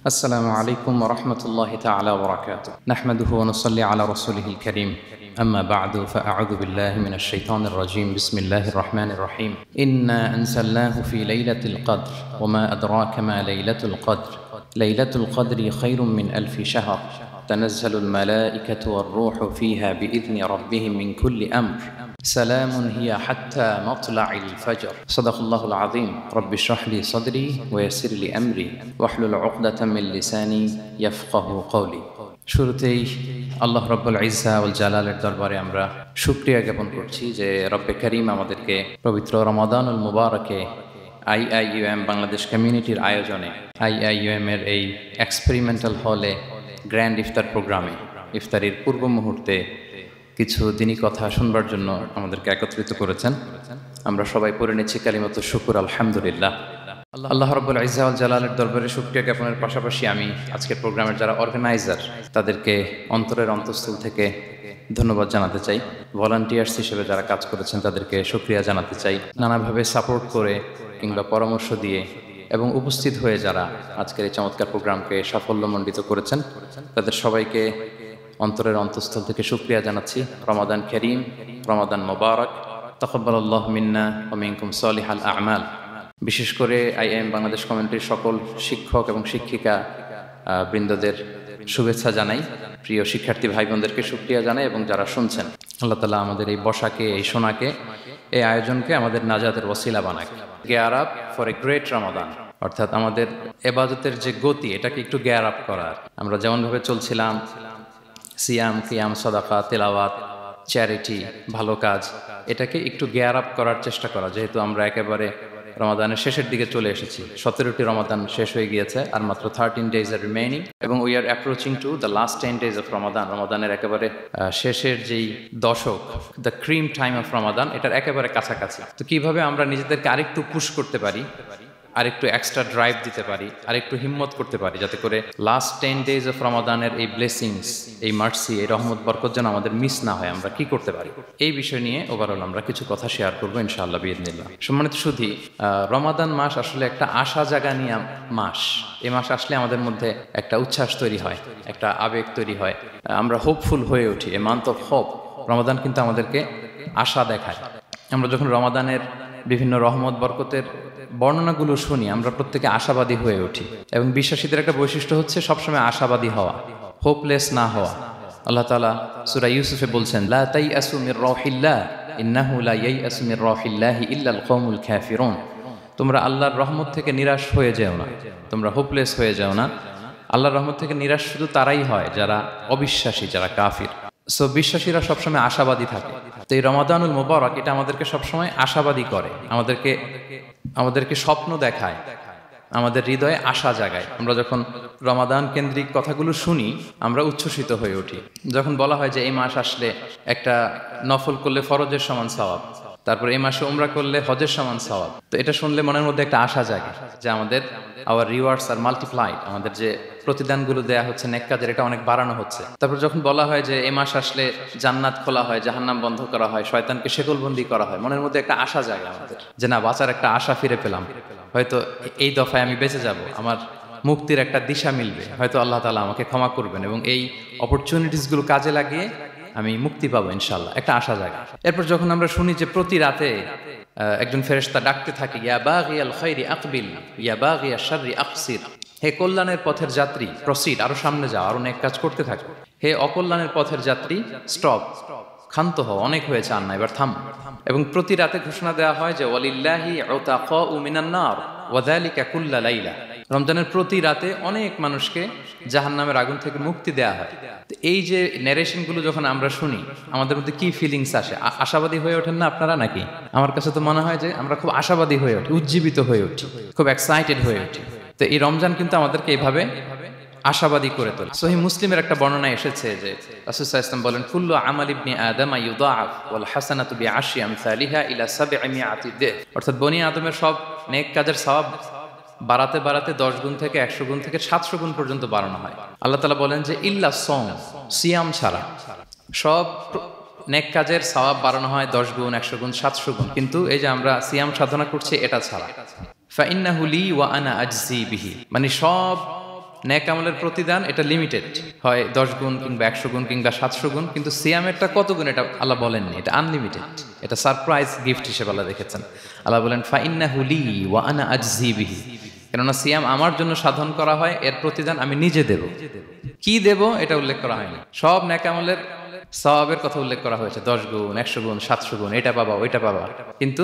السلام عليكم ورحمة الله تعالى وبركاته. نحمده ونصلي على رسوله الكريم. أما بعد فأعوذ بالله من الشيطان الرجيم. بسم الله الرحمن الرحيم. إنا أنزلناه في ليلة القدر وما أدراك ما ليلة القدر. ليلة القدر خير من 1000 شهر. تنزل الملائكة والروح فيها بإذن ربهم من كل أمر. سلام هي حتى مطلع الفجر. صدق الله العظيم. رب اشرح لي صدري ويسر لي أمري واحلل عقدة من لساني يفقه قولي. শুরুতেই আল্লাহ রব্বুল ইজ্জা ওয়াল জালালের দরবারে আমরা শুকরিয়া জ্ঞাপন করছি যে রব্বে করিম আমাদেরকে পবিত্র রমাদানুল মুবারকে আইআইইউএম বাংলাদেশ কমিউনিটির আয়োজনে আইআইইউএম এর এই এক্সপেরিমেন্টাল হলে গ্র্যান্ড ইফতার প্রোগ্রামে ইফতারির পূর্ব মুহূর্তে কিছু দিনই কথা শুনবার জন্য আমাদেরকে একত্রিত করেছেন। আমরা সবাই পড়ে নিচ্ছি কালিমাতুশ শুকর আলহামদুলিল্লাহ। আল্লাহ রাব্বুল ইজ্জা ওয়াল জালালের দরবারে শুকরিয়া জ্ঞাপনের পাশাপাশি আমি আজকের প্রোগ্রামের যারা অর্গানাইজার তাদেরকে অন্তরের অন্তঃস্থল থেকে ধন্যবাদ জানাতে চাই। ভলান্টিয়ার্স হিসেবে যারা কাজ করেছেন তাদেরকে শুকরিয়া জানাতে চাই। নানাভাবে সাপোর্ট করে কিংবা পরামর্শ দিয়ে এবং উপস্থিত হয়ে যারা আজকের এই চমৎকার প্রোগ্রামকে সাফল্যমণ্ডিত করেছেন তাদের সবাইকে অন্তরের অন্তঃস্থল থেকে শুকরিয়া জানাচ্ছি। রমাদান কারীম, রমাদান মোবারক, তাকাব্বালাল্লাহু মিন্না ওয়া মিনকুম সালিহাল আ'মাল। বিশেষ করে আইএম বাংলাদেশ কমিউনিটির সকল শিক্ষক এবং শিক্ষিকা বৃন্দদের শুভেচ্ছা জানাই। প্রিয় শিক্ষার্থী ভাই বোনদেরকে শুকরিয়া জানাই এবং যারা শুনছেন আল্লাহ তাআলা আমাদের এই বসাকে, এই শোনাকে, এই আয়োজনকে আমাদের নাজাতের ওসিলা বানাক। Gear up for a great Ramadan, অর্থাৎ আমাদের ইবাদতের যে গতি এটাকে একটু গিয়ার আপ করার। আমরা যেমনভাবে চলছিলাম সিয়াম, কিয়াম, সাদাকা, তেলাওয়াত, চ্যারিটি, ভালো কাজ, এটাকে একটু গিয়ার আপ করার চেষ্টা করা। যেহেতু আমরা একেবারে রমাদানের শেষের দিকে চলে এসেছি, 17টি রমাদান শেষ হয়ে গিয়েছে, আর মাত্র 13 days আর রিমেইনিং, এবং we are approaching to the last 10 days of Ramadan. রমাদানের একেবারে শেষের যেই দশক, the cream time of Ramadan, এটার একেবারে কাছাকাছি। তো কিভাবে আমরা নিজেদেরকে আরেকটু পুশ করতে পারি, আরেকটু এক্সট্রা ড্রাইভ দিতে পারি, আরেকটু হিম্মত করতে পারি, যাতে করে লাস্ট 10 days অফ রমাদানের এই ব্লেসিংস, এই মার্সি, এই রহমত বরকত যেন আমাদের মিস না হয়, আমরা কি করতে পারি, এই বিষয় নিয়ে ওভারঅল আমরা কিছু কথা শেয়ার করবো ইনশাআল্লাহ বিইذনিল্লাহ। সম্মানিত সুধী, রমাদান মাস আসলে একটা আশা জাগানিয়া মাস। এই মাস আসলে আমাদের মধ্যে একটা উচ্ছ্বাস তৈরি হয়, একটা আবেগ তৈরি হয়, আমরা হোপফুল হয়ে উঠি। A month of hope. Ramadan কিন্তু আমাদেরকে আশা দেখায়। আমরা যখন রমাদানের বিভিন্ন রহমত বরকতের বর্ণনাগুলো শুনি আমরা প্রত্যেকে আশাবাদী হয়ে উঠি, এবং বিশ্বাসীদের একটা বৈশিষ্ট্য হচ্ছে সবসময় আশাবাদী হওয়া, হোপলেস না হওয়া। আল্লাহ তাআলা সূরা ইউসুফে বলছেন, লা তাইয়াসু মির রাহিল্লাহ ইন্নাহু লা ইয়াইয়াসু মির রাহিল্লাহি ইল্লাল কওমুল কাফিরুন। তোমরা আল্লাহর রহমত থেকে নিরাশ হয়ে যেও না, তোমরা হোপলেস হয়ে যেও না। আল্লাহর রহমত থেকে নিরাশ শুধু তারাই হয় যারা অবিশ্বাসী, যারা কাফির। সো বিশ্বাসীরা সবসময় আশাবাদী থাকে। তো এই রমাদানুল মুবারক এটা আমাদেরকে সবসময় আশাবাদী করে, আমাদেরকে স্বপ্ন দেখায়, আমাদের হৃদয়ে আশা জাগায়। আমরা যখন রমাদান কেন্দ্রিক কথাগুলো শুনি আমরা উচ্ছ্বসিত হয়ে উঠি। যখন বলা হয় যে এই মাস আসলে একটা নফল করলে ফরজের সমান সওয়াব, তারপর এই মাসে উমরা করলে হজের সমান সওয়াব, তো এটা শুনলে মনের মধ্যে একটা আশা জাগে যে আমাদের আওয়ার রিওয়ার্ডস আর মাল্টিপ্লাইড, আমাদের যে প্রতিদানগুলো দেয়া হচ্ছে নেক কাজের, এটা অনেক বাড়ানো হচ্ছে। তারপর যখন বলা হয় যে এই মাস আসলে জান্নাত খোলা হয়, জাহান্নাম বন্ধ করা হয়, শয়তানকে শেকলবন্দি করা হয়, মনের মধ্যে একটা আশা জাগে আমাদের যে না, বাঁচার একটা আশা ফিরে পেলাম, হয়তো এই দফায় আমি বেঁচে যাব, আমার মুক্তির একটা দিশা মিলবে, হয়তো আল্লাহ তাআলা আমাকে ক্ষমা করবেন এবং এই অপরচুনিটিসগুলো কাজে লাগিয়ে আমি মুক্তি পাবো ইনশাআল্লাহ, একটা আশা জাগে। এরপর যখন আমরা শুনি যে প্রতি রাতে একজন ফেরেশতা ডাকতে থাকে, ইয়া বাগিয়াল খাইরি আকবিল ইয়া বাগিয়াশ শাররি আকসির, হে কল্যাণের পথের যাত্রী প্রসিড, আরো সামনে যাও, আরো নেক কাজ করতে থাকো। হে অকল্যাণের পথের যাত্রী স্টপ, ক্ষান্ত হও, অনেক হয়েছে, আর না, এবার থাম। এবং প্রতি রাতে ঘোষণা দেওয়া হয় যে ওয়ালিল্লাহি উতাকাউ মিনান নার ওয়া যালিকা কুল্লা লাইলা। রমজানের প্রতি রাতে অনেক মানুষকে জাহান্নামের আগুন থেকে মুক্তি দেওয়া হয়। এই যে ন্যারেশনগুলো যখন আমরা শুনি আমাদের মধ্যে কি ফিলিংস আসে? আশাবাদী হয়ে ওঠেন না আপনারা নাকি? আমার কাছে তো মনে হয় যে আমরা খুব আশাবাদী হয়ে উঠি, উজ্জীবিত হয়ে উঠি, খুব এক্সাইটেড হয়ে উঠি। তো এই রমজান কিন্তু আমাদেরকে এইভাবে আশাবাদী করে তোলে। সহিহ মুসলিমের একটা বর্ণনা এসেছে যে রাসূল সাল্লাল্লাহু আলাইহি ওয়াসাল্লাম বলেন, কুল্লু আমাল ইবনি আদম ইউদাআফ ওয়াল হাসানাতু বিআশরি আমসালিহা ইলা 700 দিহ। অর্থাৎ বনি আদমের সব নেক কাজের সওয়াব বাড়াতে বাড়াতে 10 গুণ থেকে 100 গুণ থেকে 700 গুণ পর্যন্ত বাড়ানো হয়। আল্লাহ তাআলা বলেন যে ইল্লা সওম, সিয়াম ছাড়া সব নেক কাজের সওয়াব বাড়ানো হয় 10 গুণ, 100 গুণ, 700 গুণ, কিন্তু এই যে আমরা সিয়াম সাধনা করছি এটা ছাড়া। ফাইন্নাহু লি ওয়া আনা আজজি বিহি, মানে সব নেক আমলের প্রতিদান এটা লিমিটেড, হয় 10 গুণ কিংবা 100 গুণ কিংবা 700 গুণ, কিন্তু সিয়ামেরটা কত গুণ এটা আল্লাহ বলেননি, এটা আনলিমিটেড, এটা সারপ্রাইজ গিফট হিসেবে আল্লাহ রেখেছেন। আল্লাহ বলেন ফাইন্নাহু লি ওয়া আনা আজজি বিহি, কেননা সিয়াম আমার জন্য সাধন করা হয়, এর প্রতিদান আমি নিজে দেব। কি দেব এটা উল্লেখ করা হয়নি, সব নেক আমলের সওয়াবের কথা উল্লেখ করা হয়েছে, 10 গুণ 100 গুণ 700 গুণ, এটা পাবা ওইটা পাবা, কিন্তু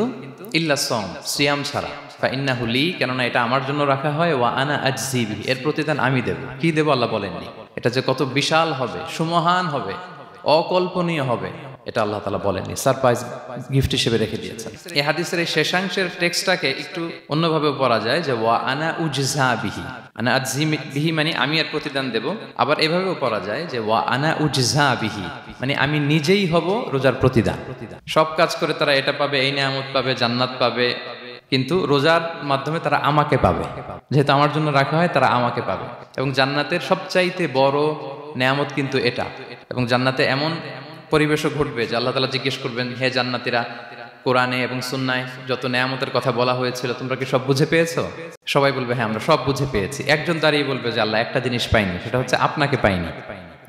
ইল্লা সওম, সিয়াম ছাড়া। ফাইন্নাহু লি, কেননা এটা আমার জন্য রাখা হয়, ওয়া আনা আজজি বিহি, এর প্রতিদান আমি দেব। কি দেব আল্লাহ বলেননি, এটা যে কত বিশাল হবে, সুমহান হবে, অকল্পনীয় হবে, এটা আল্লাহ তাআলা বলেননি, সারপ্রাইজ গিফট হিসেবে রেখে দিয়েছেন। এই হাদিসের এই শেষাংশের টেক্সটটাকে একটু অন্যভাবে পড়া যায় যে ওয়া আনা উজজা বিহি, আনা আজজি বিহি মানে আমি এর প্রতিদান দেব। আবার এভাবেও পড়া যায় যে ওয়া আনা উজজা বিহি মানে আমি নিজেই হব রোজার প্রতিদান। সব কাজ করে তারা এটা পাবে, এই নিয়ামত পাবে, জান্নাত পাবে, কিন্তু রোজার মাধ্যমে তারা আমাকে পাবে, যেহেতু আমার জন্য রাখা হয় তারা আমাকে পাবে। এবং জান্নাতের সবচাইতে বড় নেয়ামত কিন্তু এটা। এবং জান্নাতে এমন পরিবেশও ঘটবে যে আল্লাহ তাআলা জিজ্ঞেস করবেন, হে জান্নাতীরা, কোরআনে এবং সুন্নায় যত নেয়ামতের কথা বলা হয়েছিল তোমরা কি সব বুঝে পেয়েছো? সবাই বলবে হ্যাঁ আমরা সব বুঝে পেয়েছি। একজন দাঁড়িয়ে বলবে যে আল্লাহ একটা জিনিস পাইনি, সেটা হচ্ছে আপনাকে পাইনি,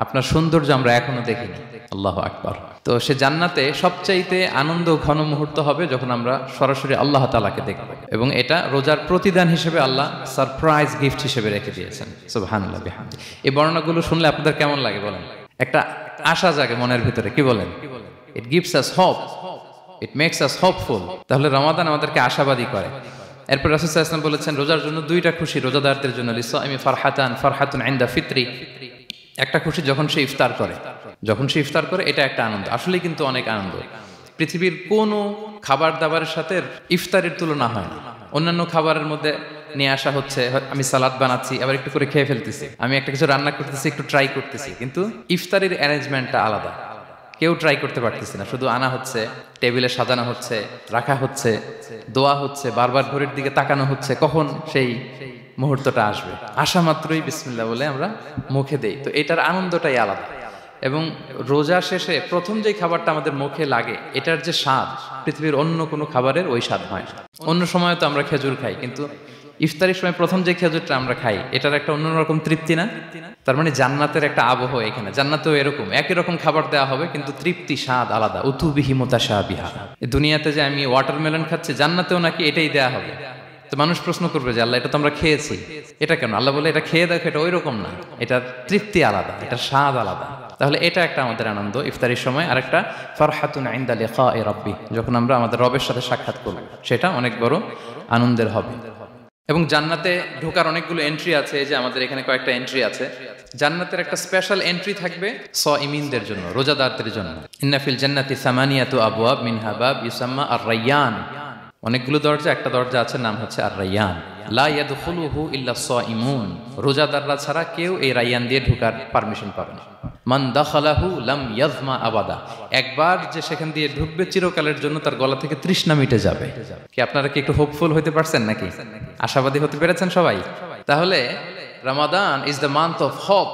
আপনার সৌন্দর্য আমরা এখনো দেখিনি। আল্লাহু আকবার। তো সে জান্নাতে সবচাইতে আনন্দ ঘন মুহূর্ত হবে যখন আমরা সরাসরি আল্লাহ তাআলাকে দেখব, এবং এটা রোজার প্রতিদান হিসেবে আল্লাহ সারপ্রাইজ গিফট হিসেবে রেখে দিয়েছেন। সুবহানাল্লাহ বিহামদি। এই বর্ণনাগুলো শুনলে আপনাদের কেমন লাগে বলেন? একটা আশা জাগে মনের ভিতরে, কি বলেন? It gives us hope, it makes us hopeful. তাহলে রমাদান আমাদেরকে আশাবাদী করে। এরপর রাসূল সাল্লাল্লাহু আলাইহি ওয়াসাল্লাম বলেছেন রোজার জন্য দুইটা খুশি রোজাদারদের জন্য, লিসাইমি ফারহাতান, ফারহাতুন ইনদা ফিতরি। একটা খুশি যখন সে ইফতার করে, যখন সে ইফতার করে এটা একটা আনন্দ, আসলে কিন্তু অনেক আনন্দ। পৃথিবীর কোনো খাবার দাবারের সাথে ইফতারের তুলনা হয় না। অন্যান্য খাবারের মধ্যে নিয়ে আসা হচ্ছে, আমি সালাদ বানাচ্ছি আবার একটু করে খেয়ে ফেলতেছি, আমি একটা কিছু রান্না করতেছি একটু ট্রাই করতেছি, কিন্তু ইফতারের অ্যারেঞ্জমেন্টটা আলাদা। কেউ ট্রাই করতে পারতেছি না, শুধু আনা হচ্ছে, টেবিলে সাজানো হচ্ছে, রাখা হচ্ছে, দোয়া হচ্ছে, বারবার ঘড়ির দিকে তাকানো হচ্ছে কখন সেই মুহূর্তটা আসবে। আসা মাত্রই বিসমিল্লাহ বলে আমরা মুখে দেই, তো এটার আনন্দটাই আলাদা। এবং রোজা শেষে প্রথম যে খাবারটা আমাদের মুখে লাগে, এটার যে স্বাদ পৃথিবীর অন্য কোনো খাবারের ওই স্বাদ হয় না। অন্য সময় তো আমরা খেজুর খাই, কিন্তু ইফতারের সময় প্রথম যে খেজুরটা আমরা খাই এটার একটা অন্যরকম তৃপ্তি না? তার মানে জান্নাতের একটা আবহ এখানে। জান্নাতেও এরকম একই রকম খাবার দেওয়া হবে, কিন্তু তৃপ্তি স্বাদ আলাদা। উতুবিহি মুতাশাবিহা। দুনিয়াতে যে আমি ওয়াটারমেলন খাচ্ছি, জান্নাতেও নাকি এটাই দেয়া হবে। তো মানুষ প্রশ্ন করবে যে আল্লাহ এটা তো আমরা খেয়েছি, এটা কেন? আল্লাহ বলে এটা খেয়ে দেখো, এটা ওই রকম না, এটার তৃপ্তি আলাদা, এটার স্বাদ আলাদা। তাহলে এটা একটা আমাদের আনন্দ ইফতারির সময়। আর একটা ফারহাতুন ইনদা লিকাই রাব্বি, যখন আমরা আমাদের রবের সাথে সাক্ষাৎ করব, সেটা অনেক বড় আনন্দের হবে। এবং জান্নাতে ঢোকার অনেকগুলো এন্ট্রি আছে, যে আমাদের এখানে কয়েকটা এন্ট্রি আছে। জান্নাতের একটা স্পেশাল এন্ট্রি থাকবে সাইমিনদের জন্য, রোজাদারদের জন্য। ইন্না ফিল জান্নাতি সামানিয়াতু আবওয়াব মিনহা বাব ইউসাম্মা আর-রায়্যান। অনেকগুলো দরজা, একটা দরজা আছে নাম হচ্ছে আর-রায়্যান। লা ইয়াদখুলুহু ইল্লা সাইমুন। রোজাদাররা ছাড়া কেউ এই রায়্যান দিয়ে ঢোকার পারমিশন পাবে না। মান দাখালাহু লাম ইয়াযমা আবাদা। একবার যে সেখান দিয়ে ঢুকবে চিরকালের জন্য তার গলা থেকে তৃষ্ণা মিটে যাবে। কি আপনারা কি একটু হোপফুল হতে পারছেন নাকি? আশাবাদী হতে পেরেছেন সবাই? তাহলে Ramadan is the month of hope.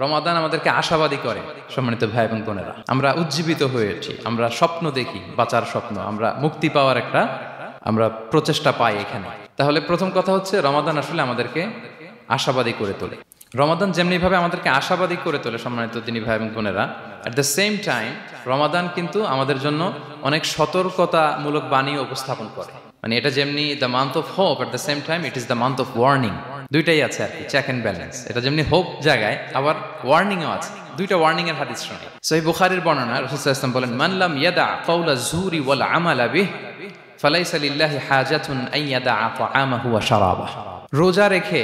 Ramadan আমাদেরকে আশাবাদী করে। সম্মানিত ভাই এবং বোনেরা, আমরা উজ্জীবিত হয়ে উঠি, আমরা স্বপ্ন দেখি, বাঁচার স্বপ্ন, আমরা মুক্তি পাওয়ার একটা আমরা প্রচেষ্টা পাই এখানে। তাহলে প্রথম কথা হচ্ছে রমাদান আসলে আমাদেরকে আশাবাদী করে তোলে। রমাদান যেমনি ভাবে আমাদেরকে আশাবাদী করে তোলে সম্মানিত দিনী ভাই এবং বোনেরা, এট দ্য সেম টাইম রমাদান কিন্তু আমাদের জন্য অনেক সতর্কতামূলক বাণী উপস্থাপন করে। মানে এটা যেমনি the month of hope, at the same time it is the month of warning. দুইটাই আছে আর কি, চেক এন্ড ব্যালেন্স। এটা যেমনি হোপ জায়গায়, আবার ওয়ার্নিংও আছে। দুইটা ওয়ার্নিং এর হাদিস শুনি। সহিহ বুখারীর বর্ণনা, রাসূল সাল্লাল্লাহু আলাইহি ওয়াসাল্লাম বলেন, মান লাম ইয়াদা কাওলা যুরি ওয়াল আমালা বিহি ফালাইসা লিল্লাহি হাজাতুন আন ইয়াদা তাআমাহু ওয়া শারাবাহু। রোজা রেখে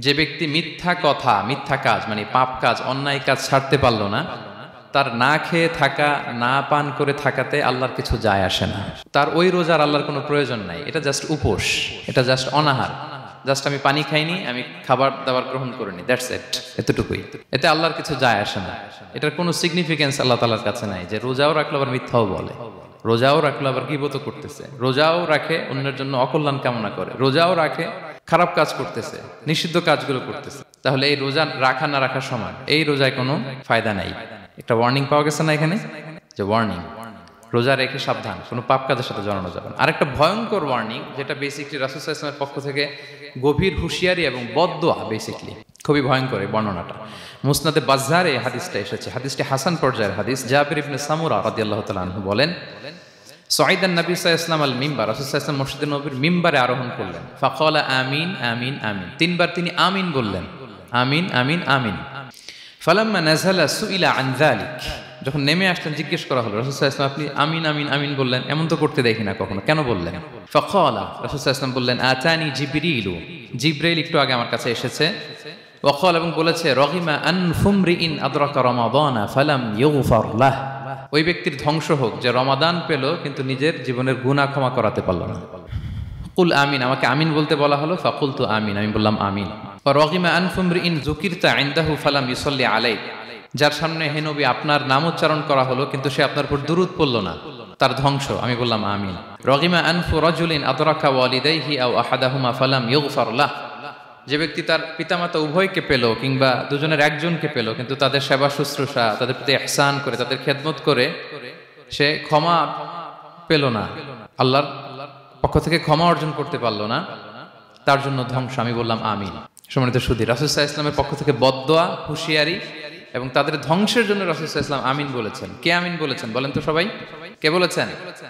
যে ব্যক্তি মিথ্যা কথা, মিথ্যা কাজ মানে পাপ কাজ, অন্যায় কাজ ছাড়তে পারলো না, তার না খেয়ে থাকা, না পান করে থাকাতে আল্লাহর কিছু যায় আসে না। তার ওই রোজার আল্লাহর কোনো প্রয়োজন নাই। এটা জাস্ট উপোস, এটা জাস্ট অনাহার, জাস্ট আমি পানি খাইনি, আমি খাবার দাবার গ্রহণ করিনি, দ্যাটস ইট, এতটুকুই। এতে আল্লাহর কিছু যায় আসে না। এটার কোনো সিগনিফিকেন্স আল্লাহ তাআলার কাছে নাই যে রোজাও রাখলো আবার মিথ্যাও বলে, রোজাও রাখলো আবার গীবত করতেছে, রোজাও রাখে অন্যের জন্য অকল্যাণ কামনা করে, রোজাও রাখে খারাপ কাজ করতেছে, নিষিদ্ধ কাজগুলো করতেছে। তাহলে এই রোজা রাখা না রাখার সমান, এই রোজায় কোনো ফায়দা নাই। একটা ওয়ার্নিং পাওয়া গেছে না এখানে, যে ওয়ার্নিং, রোজা রেখে সাবধান, কোনো পাপ কাজের সাথে জড়ানো যাবে না। আরেকটা ভয়ঙ্কর ওয়ার্নিং, যেটা বেসিকলি রাসূল সাল্লাল্লাহু আলাইহি ওয়াসাল্লামের পক্ষ থেকে গভীর হুঁশিয়ারি এবং বদদোয়া বেসিকলি। খুবই ভয়ঙ্কর এই বর্ণনাটা। মুসনাদে বাজ্জারে এই হাদিসটা এসেছে, হাদিসটি হাসান পর্যায়ের হাদিস। জাবির ইবনে সামুরা রাদিয়াল্লাহু তাআলা আনহু বলেন, সাইদান নবী সাল্লাল্লাহু আলাইহি ওয়াসাল্লাম আল মিম্বার, রাসূল সাল্লাল্লাহু আলাইহি ওয়াসাল্লাম মসজিদে নববীর মিম্বারে আরোহণ করলেন। ফাকালা আমিন আমিন আমিন, তিনবার তিনি আমিন বললেন, আমিন আমিন আমিন। ফালাম্মা নাযালা সুইলা আন যালিক, যখন নেমে আসলেন জিজ্ঞেস করা হলো, রাসূল সাল্লাল্লাহু আলাইহি ওয়াসাল্লাম আপনি আমিন আমিন আমিন বললেন, এমন তো করতে দেখি না কখনো, কেন বললেন? ফাকালা, রাসূল সাল্লাল্লাহু আলাইহি ওয়াসাল্লাম বললেন, আতানি জিবরিলু, জিবরাইল একটু আগে আমার কাছে এসেছে। ওয়াকাল, এবং বলেছে, রগিমা আনফুমরিইন আদরাকা রমাদানা ফালাম ইউগফার লাহ, ওই ব্যক্তির ধ্বংস হোক যে রমাদান পেল কিন্তু নিজের জীবনের গুনাহ ক্ষমা করাতে পারল না। কুল আমিন, আমাকে আমিন বলতে বলা হলো, ফাকুলতু আমিন, আমি বললাম আমিন। রগিমা আনফুমরিইন যুকিরতা ইনদাহু ফালাম ইউসাল্লি আলাইক, যার সামনে হে নবী আপনার নাম উচ্চারণ করা হলো কিন্তু সে আপনার উপর দুরূদ পড়ল না, তার ধ্বংস, আমি বললাম আমিন। রগিমা আনফু রাজুলিন আদরাকা ওয়ালিদাইহি আও আহাদাহুমা ফালাম ইউগফার লাহ, যে ব্যক্তি তার পিতামাতা উভয়কে পেল কিংবা দুজনের একজনকে পেল কিন্তু তাদের সেবা শুশ্রূষা, তাদের প্রতি ইহসান করে, তাদের খেদমত করে সে ক্ষমা পেল না, আল্লাহর পক্ষ থেকে ক্ষমা অর্জন করতে পারলো না, তার জন্য ধ্বংস, আমি বললাম আমিন। সম্মানিত সুধী, রাসূল সাল্লাল্লাহু আলাইহি ওয়াসাল্লামের পক্ষ থেকে বদদোয়া, হুঁশিয়ারি এবং তাদের ধ্বংসের জন্য রাসূল সাল্লাল্লাহু আলাইহি ওয়াসাল্লাম আমিন বলেছেন। কে আমিন বলেছেন বলেন তো সবাই? কে বলেছেন?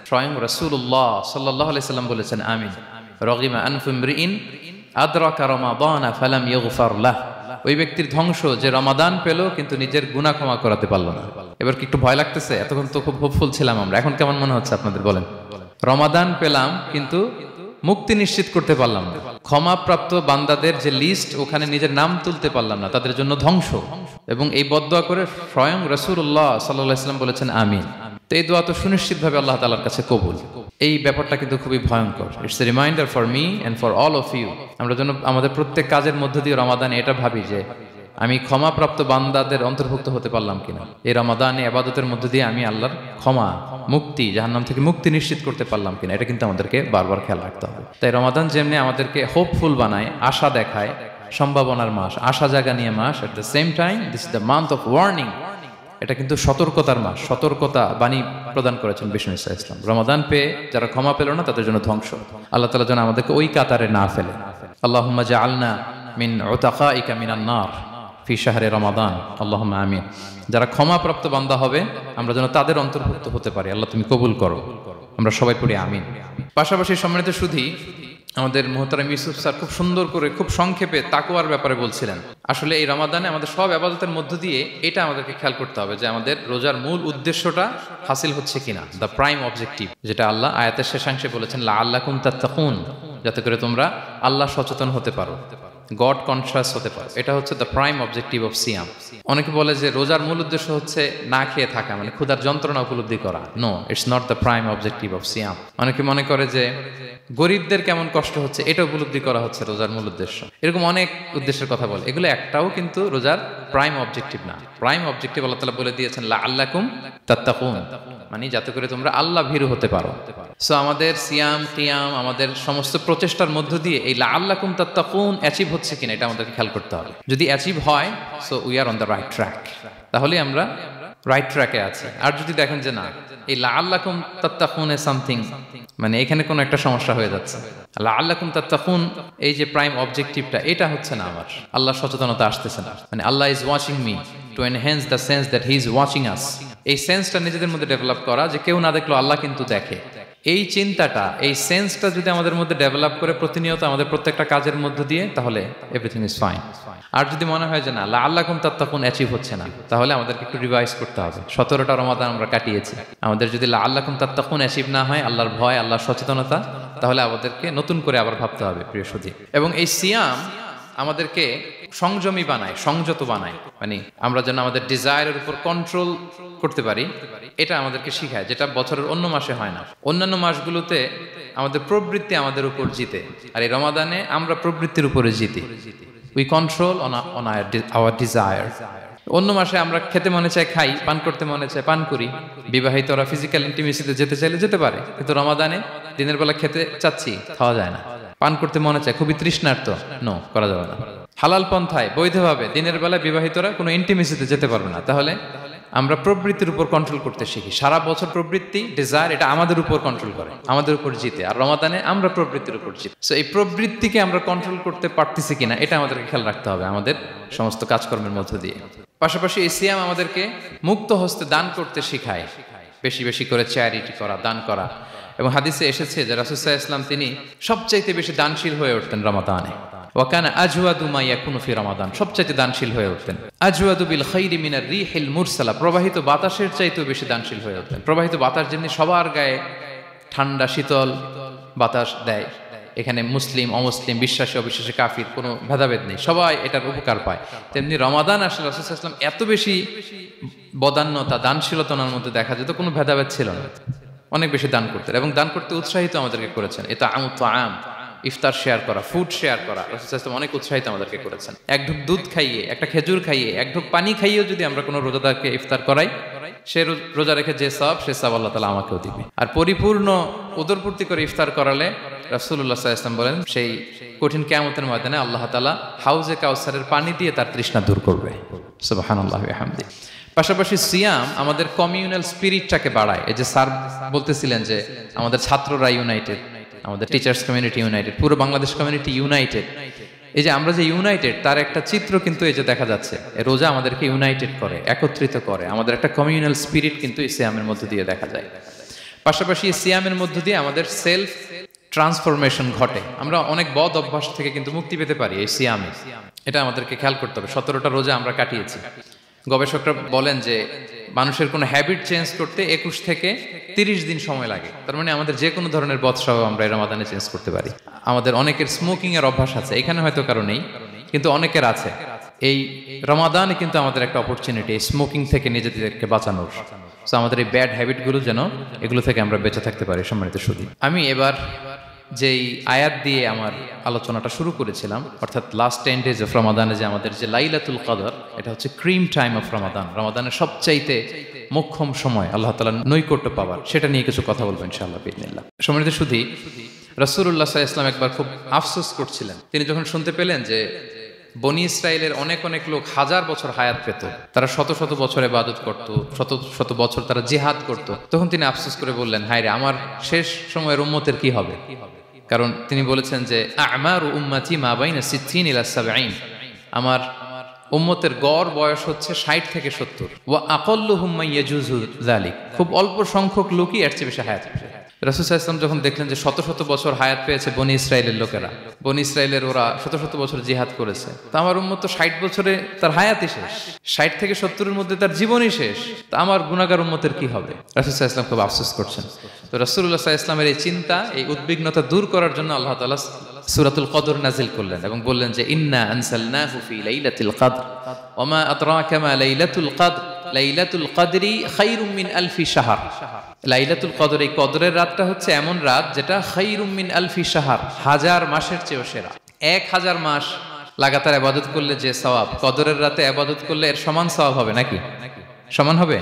স্বয়ং রাসূলুল্লাহ সাল্লাল্লাহু আলাইহি ওয়াসাল্লাম বলেছেন আমিন। রগিমা আনফু ইমরিইন আদরাকা রমাদানা ফালাম ইউগফার লাহ, ওই ব্যক্তির ধ্বংস যে রমাদান পেল কিন্তু নিজের গুনাহ ক্ষমা করাতে পারল না। এবার কি একটু ভয় লাগতেছে? এতক্ষণ তো খুব হোপফুল ছিলাম আমরা, এখন কেমন মনে হচ্ছে আপনাদের বলেন? রমাদান পেলাম কিন্তু মুক্তি নিশ্চিত করতে পারলাম না, ক্ষমাপ্রাপ্ত বান্দাদের যে লিস্ট ওখানে নিজের নাম তুলতে পারলাম না, তাদের জন্য ধ্বংস। এবং এই বদদোয়া করে স্বয়ং রাসূলুল্লাহ সাল্লাল্লাহু আলাইহি ওয়াসাল্লাম বলেছেন আমিন। তো এই দোয়া তো সুনিশ্চিতভাবে আল্লাহ তাআলার কাছে কবুল। এই ব্যাপারটা কিন্তু খুবই ভয়ঙ্কর। It's a reminder for me and for all of you. আমরা যেন আমাদের প্রত্যেক কাজের মধ্য দিয়ে রমাদানে এটা ভাবি যে আমি ক্ষমাপ্রাপ্ত বান্দাদের অন্তর্ভুক্ত হতে পারলাম কিনা, এই রমাদানে ইবাদতের মধ্য দিয়ে আমি আল্লাহর ক্ষমা, মুক্তি, জাহান্নাম থেকে মুক্তি নিশ্চিত করতে পারলাম কিনা, এটা কিন্তু আমাদেরকে বারবার খেয়াল রাখতে হবে। তাই রমাদান যেমনি আমাদেরকে হোপফুল বানায়, আশা দেখায়, সম্ভাবনার মাস, আশা জাগা নিয়ে মাস, at the same time this is the month of warning. এটা কিন্তু সতর্কতার মাস, সতর্কতা বাণী প্রদান করেছেন বিষ্ণু ইসলাম। রমাদান পেয়ে যারা ক্ষমা পেল না তাদের জন্য ধ্বংস। আল্লাহ তাআলা যেন আমাদেরকে ওই কাতারে না ফেলে। আল্লাহুম্মা জাআলনা মিন উতাকাইকা মিনান নার ফি শাহরি রমাদান, আল্লাহুম্মা আমিন। যারা ক্ষমাপ্রাপ্ত বান্দা হবে আমরা যেন তাদের অন্তর্ভুক্ত হতে পারি, আল্লাহ তুমি কবুল করো। আমরা সবাই পড়ি আমিন। পাশাপাশি সম্মানিত সুধী, আমাদের মুহতারাম ইউসুফ স্যার খুব সুন্দর করে, খুব সংক্ষেপে তাকওয়ার ব্যাপারে বলছিলেন। আসলে এই রমাদানে আমাদের সব ইবাদতের মধ্য দিয়ে এটা আমাদেরকে খেয়াল করতে হবে যে আমাদের রোজার মূল উদ্দেশ্যটা হাসিল হচ্ছে কিনা, দ্য প্রাইম অবজেক্টিভ, যেটা আল্লাহ আয়াতের শেষাংশে বলেছেন লাআল্লাকুম তাত্তাকুন, যাতে করে তোমরা আল্লাহ সচেতন হতে পারো, গড কনশাস হতে পারো। এটা হচ্ছে দ্য প্রাইম অবজেক্টিভ অফ সিয়াম। অনেকে বলে যে রোজার মূল উদ্দেশ্য হচ্ছে না খেয়ে থাকা, মানে ক্ষুধার যন্ত্রণা উপলব্ধি করা। No, it's not the prime objective of সিয়াম। অনেকে মনে করে যে গরিবদের কেমন কষ্ট হচ্ছে এটা উপলব্ধি করা হচ্ছে রোজার মূল উদ্দেশ্য। এরকম অনেক উদ্দেশ্যের কথা বলে, এগুলো একটাও কিন্তু রোজার প্রাইম অবজেক্টিভ না। প্রাইম অবজেক্টিভ আল্লাহ তাআলা বলে দিয়েছেন লাআল্লাকুম তাত্তাকুন, মানে যাতে করে তোমরা আল্লাহ ভীরু হতে পারো। সো আমাদের সিয়াম, কিয়াম, আমাদের সমস্ত প্রচেষ্টার মধ্য দিয়ে এই লাআল্লাকুম তাত্তাকুন অ্যাচিভ হচ্ছে কিনা এটা আমাদেরকে খেয়াল করতে হবে। যদি অ্যাচিভ হয়, so we are on the right track, তাহলে আমরা রাইট ট্র্যাকে আছি। আর যদি দেখেন যে না, এই লাআল্লাকুম তাত্তাকুন এ সামথিং, মানে এখানে কোনো একটা সমস্যা হয়ে যাচ্ছে, লাআল্লাকুম তাত্তাকুন এই যে প্রাইম অবজেক্টিভটা এটা হচ্ছে না, আমার আল্লাহ সচেতনতা আসতেছে না, মানে Allah is watching me, to enhance the sense that he is watching us. এই সেন্সটা নিজেদের মধ্যে ডেভেলপ করা যে কেউ না দেখলো আল্লাহ কিন্তু দেখে, এই চিন্তাটা, এই সেন্সটা যদি আমাদের মধ্যে ডেভেলপ করে প্রতিনিয়ত আমাদের প্রত্যেকটা কাজের মধ্য দিয়ে, তাহলে এভরিথিং ইজ ফাইন। আর যদি মনে হয় যে না লাআল্লাকুম তাত্তাকুন অ্যাচিভ হচ্ছে না, তাহলে আমাদেরকে একটু রিভাইজ করতে হবে। 17টা রমাদান আমরা কাটিয়েছি, আমাদের যদি লাআল্লাকুম তাত্তাকুন অ্যাচিভ না হয়, আল্লাহর ভয়, আল্লাহর সচেতনতা, তাহলে আমাদেরকে নতুন করে আবার ভাবতে হবে প্রিয় সুধী। এবং এই সিয়াম আমাদেরকে সংযমী বানায়, সংযত বানায়, মানে আমরা যেন আমাদের ডিজায়ারের উপর কন্ট্রোল করতে পারি, এটা আমাদেরকে শিখায়, যেটা বছরের অন্য মাসে হয় না। অন্যান্য মাসগুলোতে আমাদের প্রবৃত্তি আমাদের উপর জিতে, আর এই রমাদানে আমরা প্রবৃত্তির উপরে জিতি। We control on our desire. অন্য মাসে আমরা খেতে মনে চায় খাই, পান করতে মনে চায় পান করি, বিবাহিতরা ফিজিক্যাল ইন্টিমেসিতে যেতে চাইলে যেতে পারে, কিন্তু রমাদানে দিনের বেলা খেতে চাচ্ছি, খাওয়া যায় না। পান করতে মনে চায়, খুবই তৃষ্ণার্ত, নো, করা যাবে না। হালাল পন্থায় বৈধভাবে দিনের বেলা বিবাহিতরা কোনো ইন্টিমেসিতে যেতে পারবে না, তাহলে আমরা প্রবৃত্তির উপর কন্ট্রোল করতে শিখি। সারা বছর প্রবৃত্তি ডিজায়ার এটা আমাদের উপর কন্ট্রোল করে, আমাদের উপর জিতে। আর রমাদানে আমরা প্রবৃত্তির উপর জিতে। সো এই প্রবৃত্তিকে আমরা কন্ট্রোল করতে পারতেছি কিনা এটা আমাদেরকে খেয়াল রাখতে হবে আমাদের সমস্ত কাজকর্মের মধ্য দিয়ে। পাশাপাশি এই সিয়াম আমাদেরকে মুক্ত হস্তে দান করতে শিখায়, বেশি বেশি করে চ্যারিটি করা, দান করা। এবং হাদিসে এসেছে যে রাসূল সাল্লাল্লাহু আলাইহি ওয়াসাল্লাম তিনি সবচাইতে বেশি দানশীল হয়ে উঠতেন রমাদানে। ওয়াকানা আজওয়াদু মা ইয়াকুনু ফি রমাদান, সবচাইতে দানশীল হয়ে উঠতেন। আজওয়াদু বিল খাইরি মিনার রিহিল মুরসালা, প্রবাহিত বাতাসের চাইতেও বেশি দানশীল হয়ে উঠতেন। প্রবাহিত বাতাস যেমনি সবার গায়ে ঠান্ডা শীতল বাতাস দেয়, এখানে মুসলিম অমুসলিম, বিশ্বাসী অবিশ্বাসী, কাফির কোনো ভেদাভেদ নেই, সবাই এটার উপকার পায়। তেমনি রমাদান আসলে রাসূল সাল্লাল্লাহু আলাইহি ওয়াসাল্লাম এত বেশি বদান্যতা, দানশীলতার মধ্যে দেখা যেত, কোনো ভেদাভেদ ছিল না, অনেক বেশি দান করতেন এবং দান করতে উৎসাহিত আমাদেরকে করেছেন। এটা আম ইফতার শেয়ার করা, ফুড শেয়ার করা, রাসূল সাল্লাল্লাহু আলাইহি ওয়াসাল্লাম অনেক উৎসাহিত আমাদেরকে করেছেন। এক ঢুক দুধ খাইয়ে, একটা খেজুর খাইয়ে, এক ঢুক পানি খাইয়েও যদি আমরা কোনো রোজাদারকে ইফতার করাই, সে রোজা রেখে যে সওয়াব, সে সওয়াব আল্লাহ তাআলা আমাকেও দিবে। আর পরিপূর্ণ উদরপূর্তি করে ইফতার করালে রাসূলুল্লাহ সাল্লাল্লাহু আলাইহি ওয়াসাল্লাম বলেন সেই কঠিন কিয়ামতের ময়দানে আল্লাহ তাআলা হাউজে কাউসারের পানি দিয়ে তার তৃষ্ণা দূর করবে। সুবহানাল্লাহি ওয়া বিহামদিহি। পাশাপাশি সিয়াম আমাদের কমিউনাল স্পিরিটটাকে বাড়ায়। এই যে স্যার বলতেছিলেন যে আমাদের ছাত্ররা ইউনাইটেড, আমাদের টিচার্স কমিউনিটি ইউনাইটেড, পুরো বাংলাদেশ কমিউনিটি ইউনাইটেড। এই যে আমরা যে ইউনাইটেড তার একটা চিত্র কিন্তু এই যে দেখা যাচ্ছে, রোজা আমাদেরকে ইউনাইটেড করে, একত্রিত করে, আমাদের একটা কমিউনাল স্পিরিট কিন্তু এই সিয়ামের মধ্য দিয়ে দেখা যায়। পাশাপাশি এই সিয়ামের মধ্য দিয়ে আমাদের সেলফ ট্রান্সফরমেশন ঘটে, আমরা অনেক বদ অভ্যাস থেকে কিন্তু মুক্তি পেতে পারি এই সিয়ামে। এটা আমাদেরকে খেয়াল করতে হবে। 17টা রোজা আমরা কাটিয়েছি। গবেষকরা বলেন যে মানুষের কোনো হ্যাবিট চেঞ্জ করতে 21 থেকে 30 দিন সময় লাগে। তার মানে আমাদের যে কোনো ধরনের বদস্বভাব আমরা এই রমাদানে চেঞ্জ করতে পারি। আমাদের অনেকের স্মোকিং এর অভ্যাস আছে, এখানে হয়তো কারো নেই, কিন্তু অনেকের আছে। এই রমাদানে কিন্তু আমাদের একটা অপরচুনিটি স্মোকিং থেকে নিজেদেরকে বাঁচানোর। সো আমাদের এই ব্যাড হ্যাবিটগুলো যেন এগুলো থেকে আমরা বেঁচে থাকতে পারি। সম্মানিত সুধী, আমি এবার যেই আয়াত দিয়ে আমার আলোচনাটা শুরু করেছিলাম, অর্থাৎ লাস্ট 10 days অফ রমাদানে যে আমাদের যে লাইলাতুল কদর, এটা হচ্ছে ক্রিম টাইম অফ রমাদান, রমাদানের সবচাইতে মোক্ষম সময় আল্লাহ তাআলার নৈকট্য পাওয়ার, সেটা নিয়ে কিছু কথা বলবো ইনশাআল্লাহ বিইذنিল্লাহ। সম্মানিত সুধী, রাসূলুল্লাহ সাল্লাল্লাহু আলাইহি ওয়াসাল্লাম একবার খুব আফসোস করছিলেন। তিনি যখন শুনতে পেলেন যে বনি ইসরায়েলের অনেক অনেক লোক হাজার বছর হায়াত পেত, তারা শত শত বছর ইবাদত করত, শত শত বছর তারা জিহাদ করত, তখন তিনি আফসোস করে বললেন, হায় রে, আমার শেষ সময়ের উম্মতের কি হবে? কারণ তিনি বলেছেন যে আমারু উম্মতি মা বাইনা 60 ইলা 70, আমার উম্মতের গড় বয়স হচ্ছে 60 থেকে 70। ওয়া আকাল্লুহুম মান ইয়াজুজু যালিক, খুব অল্প সংখ্যক লোকই এর চেয়ে বেশি হায়াত পাবে। রাসূল সাল্লাল্লাহু আলাইহি ওয়াসাল্লাম যখন দেখলেন যে শত শত বছর হায়াত পেয়েছে বনি ইসরায়েলের লোকেরা, বনি ইসরায়েলের ওরা শত শত বছর জিহাদ করেছে, তো আমার উম্মত তো 60 বছরে তার হায়াতই শেষ, 60 থেকে 70-এর মধ্যে তার জীবনই শেষ, তা আমার গুনাহগার উম্মতের কি হবে? রাসূল সাল্লাল্লাহু আলাইহি ওয়াসাল্লাম খুব আফসোস করছেন। তো রাসূলুল্লাহ সাল্লাল্লাহু আলাইহি ওয়াসাল্লামের এই চিন্তা, এই উদ্বিগ্নতা দূর করার জন্য আল্লাহ তাআলা সূরাতুল কদর নাজিল করলেন এবং বললেন যে ইন্না আনসালনাহু ফি লাইলাতিল কদর ওয়া মা আদরাকা মা লাইলাতুল কদর লাইলাতুল কদরি খায়রুম মিন আলফি শাহর। লাইলাতুল কদর, এই কদরের রাতটা হচ্ছে এমন রাত যেটা খায়রুম মিন আলফি শাহর, হাজার মাসের চেয়েও সেরা। 1000 মাস লাগাতার ইবাদত করলে যে সওয়াব, কদরের রাতে ইবাদত করলে এর সমান সওয়াব হবে নাকি? সমান হবে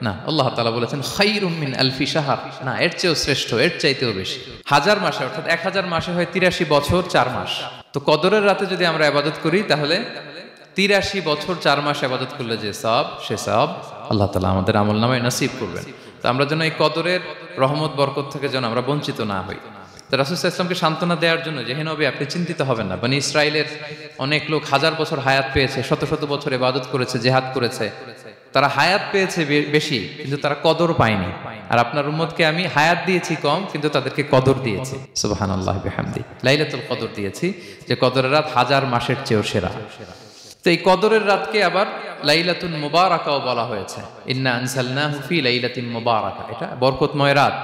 না। আল্লাহ তাআলা বলেছেন খায়রুম মিন আলফি শাহর, না, এর চেয়েও শ্রেষ্ঠ, এর চাইতেও বেশি। 1000 মাসে, অর্থাৎ 1000 মাসে হয় 83 বছর 4 মাস। তো কদরের রাতে যদি আমরা ইবাদত করি তাহলে 83 বছর 4 মাস ইবাদত করলে যে সওয়াব, সে সওয়াব আল্লাহ তাআলা আমাদের আমলনামায় নসিব করবেন। তো আমরা যেন এই কদরের রহমত বরকত থেকে যেন আমরা বঞ্চিত না হই। তো রাসূল সাল্লাল্লাহু আলাইহি ওয়াসাল্লামকে সান্ত্বনা দেওয়ার জন্য যে হে নবী, আপনি চিন্তিত হবেন না, বনি ইসরায়েলের অনেক লোক হাজার বছর হায়াত পেয়েছে, শত শত বছর ইবাদত করেছে, জিহাদ করেছে, তারা হায়াত পেয়েছে বেশি কিন্তু তারা কদর পায়নি। আর আপনার উম্মতকে আমি হায়াত দিয়েছি কম কিন্তু তাদেরকে কদর দিয়েছি। সুবহানাল্লাহি বিহামদিহি, লাইলাতুল কদর দিয়েছি, যে কদরের রাত 1000 মাসের চেয়েও সেরা। তো এই কদরের রাতকে আবার লাইলাতুন মুবারাকাও বলা হয়েছে। ইন্না আনসালনাহু ফি লাইলাতিন মুবারাকা, এটা বরকতময় রাত।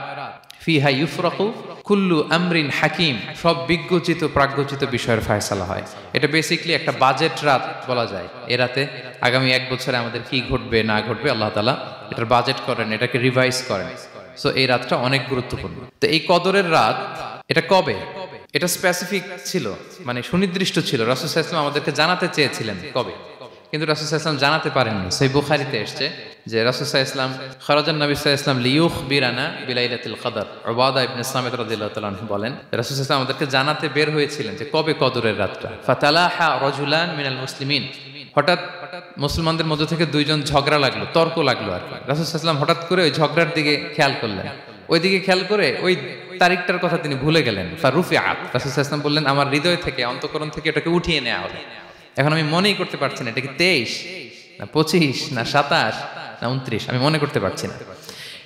ফিহা ইউফরাকু কুল্লু আমরিন হাকিম, সব বিজ্ঞচিত প্রাজ্ঞচিত বিষয়ের ফয়সালা হয়। এটা বেসিক্যালি একটা বাজেট রাত বলা যায়। এ রাতে আগামী 1 বছরে আমাদের কি ঘটবে না ঘটবে আল্লাহ তাআলা এটার বাজেট করেন, এটাকে রিভাইজ করেন। সো এই রাতটা অনেক গুরুত্বপূর্ণ। তো এই কদরের রাত এটা কবে? এটা স্পেসিফিক ছিল, মানে সুনির্দিষ্ট ছিল। রাসূল সাল্লাল্লাহু আলাইহি ওয়াসাল্লাম আমাদেরকে জানাতে চেয়েছিলেন কবে, কিন্তু রাসূল সাল্লাল্লাহু আলাইহি ওয়াসাল্লাম জানাতে পারেননি। সহিহ বুখারীতে এসেছে যে রাসূল সাল্লাল্লাহু আলাইহি ওয়াসাল্লাম খারাজান নবী সাল্লাল্লাহু আলাইহি ওয়াসাল্লাম লিয়ুখবিরানা বিলাইলাতিল কদর। উবাদা ইবনে সামিত রাদিয়াল্লাহু তাআলা আনহু বলেন, রাসূল সাল্লাল্লাহু আলাইহি ওয়াসাল্লাম আমাদেরকে জানাতে বের হয়েছিলেন যে কবে কদরের রাতটা। ফাতালাহা রাজুলান মিনাল মুসলিমিন, হঠাৎ মুসলমানদের মধ্য থেকে দুইজন ঝগড়া লাগলো, তর্ক লাগলো আর কি। রাসূল সাল্লাল্লাহু আলাইহি ওয়াসাল্লাম হঠাৎ করে ওই ঝগড়ার দিকে খেয়াল করলেন, ওইদিকে খেয়াল করে ওই তারিখটার কথা তিনি ভুলে গেলেন। ফারুফিআত, রাসূল সাল্লাল্লাহু আলাইহি ওয়াসাল্লাম বললেন আমার হৃদয় থেকে, অন্তঃকরণ থেকে এটাকে উঠিয়ে নেওয়া হলো। এখন আমি মনেই করতে পারছি না এটা কি 23 না 25 না 27 না 29, আমি মনে করতে পারছি না।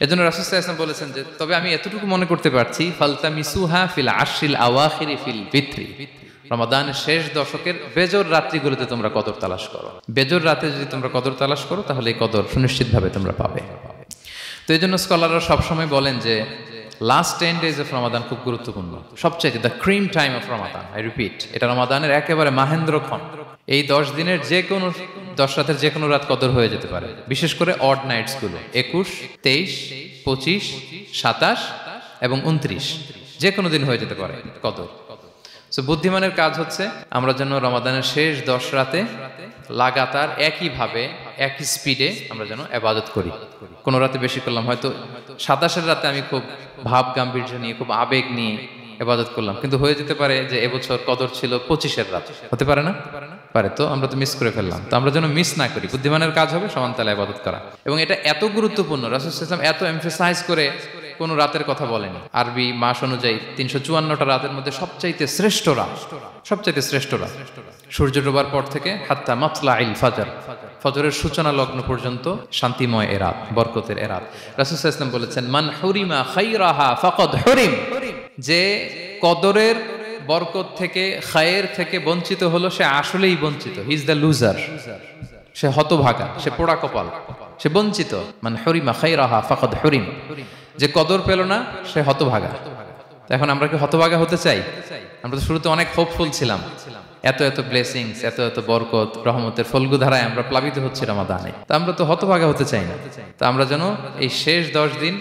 এজন্য রাসূল সাল্লাল্লাহু আলাইহি ওয়াসাল্লাম বলেছেন যে তবে আমি এতটুকু মনে করতে পারছি, ফালতামিসুহা ফিল আশরিল আওয়াখিরি ফিল বিত্রি, রমাদানের শেষ দশকের বেজর রাত্রিগুলোতে তোমরা কদর তালাশ করো। বেজর রাতে যদি তোমরা কদর তালাশ করো তাহলে এই কদর সুনিশ্চিতভাবে তোমরা পাবে। তো এই জন্য স্কলাররা সবসময় বলেন যে লাস্ট 10 days অফ রমাদান খুব গুরুত্বপূর্ণ, সবচাইতে the cream time of Ramadan. I repeat, এটা রমাদানের একেবারে মাহেন্দ্রক্ষণ। এই 10 দিনের যে কোনো 10 রাতের যে কোনো রাত কদর হয়ে যেতে পারে, বিশেষ করে অড নাইটস গুলো 21, 23, 25, 27 এবং 29, যে কোনো দিন হয়ে যেতে পারে কদর। সো বুদ্ধিমানের কাজ হচ্ছে আমরা যেন রমাদানের শেষ 10 রাতে লাগাতার একইভাবে একই স্পিডে আমরা যেন ইবাদত করি। কোনো রাতে বেশি করলাম, হয়তো 27-এর রাতে আমি খুব ভাব গাম্ভীর্য নিয়ে খুব আবেগ নিয়ে ইবাদত করলাম, কিন্তু হয়ে যেতে পারে যে এবছর কদর ছিল 25-এর রাত, হতে পারে না? পারে। তো আমরা তো মিস করে ফেললাম, তো আমরা যেন মিস না করি। বুদ্ধিমানের কাজ হবে সমান তালে ইবাদত করা, এবং এটা এত গুরুত্বপূর্ণ রাসূল সাল্লাল্লাহু আলাইহি ওয়াসাল্লাম এত এমফাসাইজ করে কোন রাতের কথা বলেনি। আরবি মাস অনুযায়ী 354টা রাতের মধ্যে সবচাইতে শ্রেষ্ঠ রাত, সবচাইতে শ্রেষ্ঠ রাত সূর্য ডোবার পর থেকে হাত্তা মাতলাইল ফাজর, ফজরের সূচনা লগ্ন পর্যন্ত শান্তিময় এ রাত, বরকতের এ রাত। রাসূল সাল্লাল্লাহু আলাইহি ওয়াসাল্লাম বলেছেন মান হুরিমা খাইরাহা ফাকাদ হুরিম, যে কদরের বরকত থেকে খায়ের থেকে বঞ্চিত হলো সে আসলেই বঞ্চিত। হি ইজ দ্য লুজার, সে হতভাগা, সে পোড়া কপাল, সে বঞ্চিত। মান হুরিমা খাইরাহা ফাকাদ হুরিম, যে কদর পেল না সে হতভাগা। এখন আমরা কি হতভাগা হতে চাই? আমরা তো শুরুতে অনেক হোপফুল ছিলাম, এত এত ব্লেসিংস, এত এত বরকত, রহমতের ফলগু ধারায় আমরা প্লাবিত হচ্ছি রমাদানে। তো আমরা তো হতভাগা হতে চাই না। তো আমরা যেন এই শেষ 10 দিন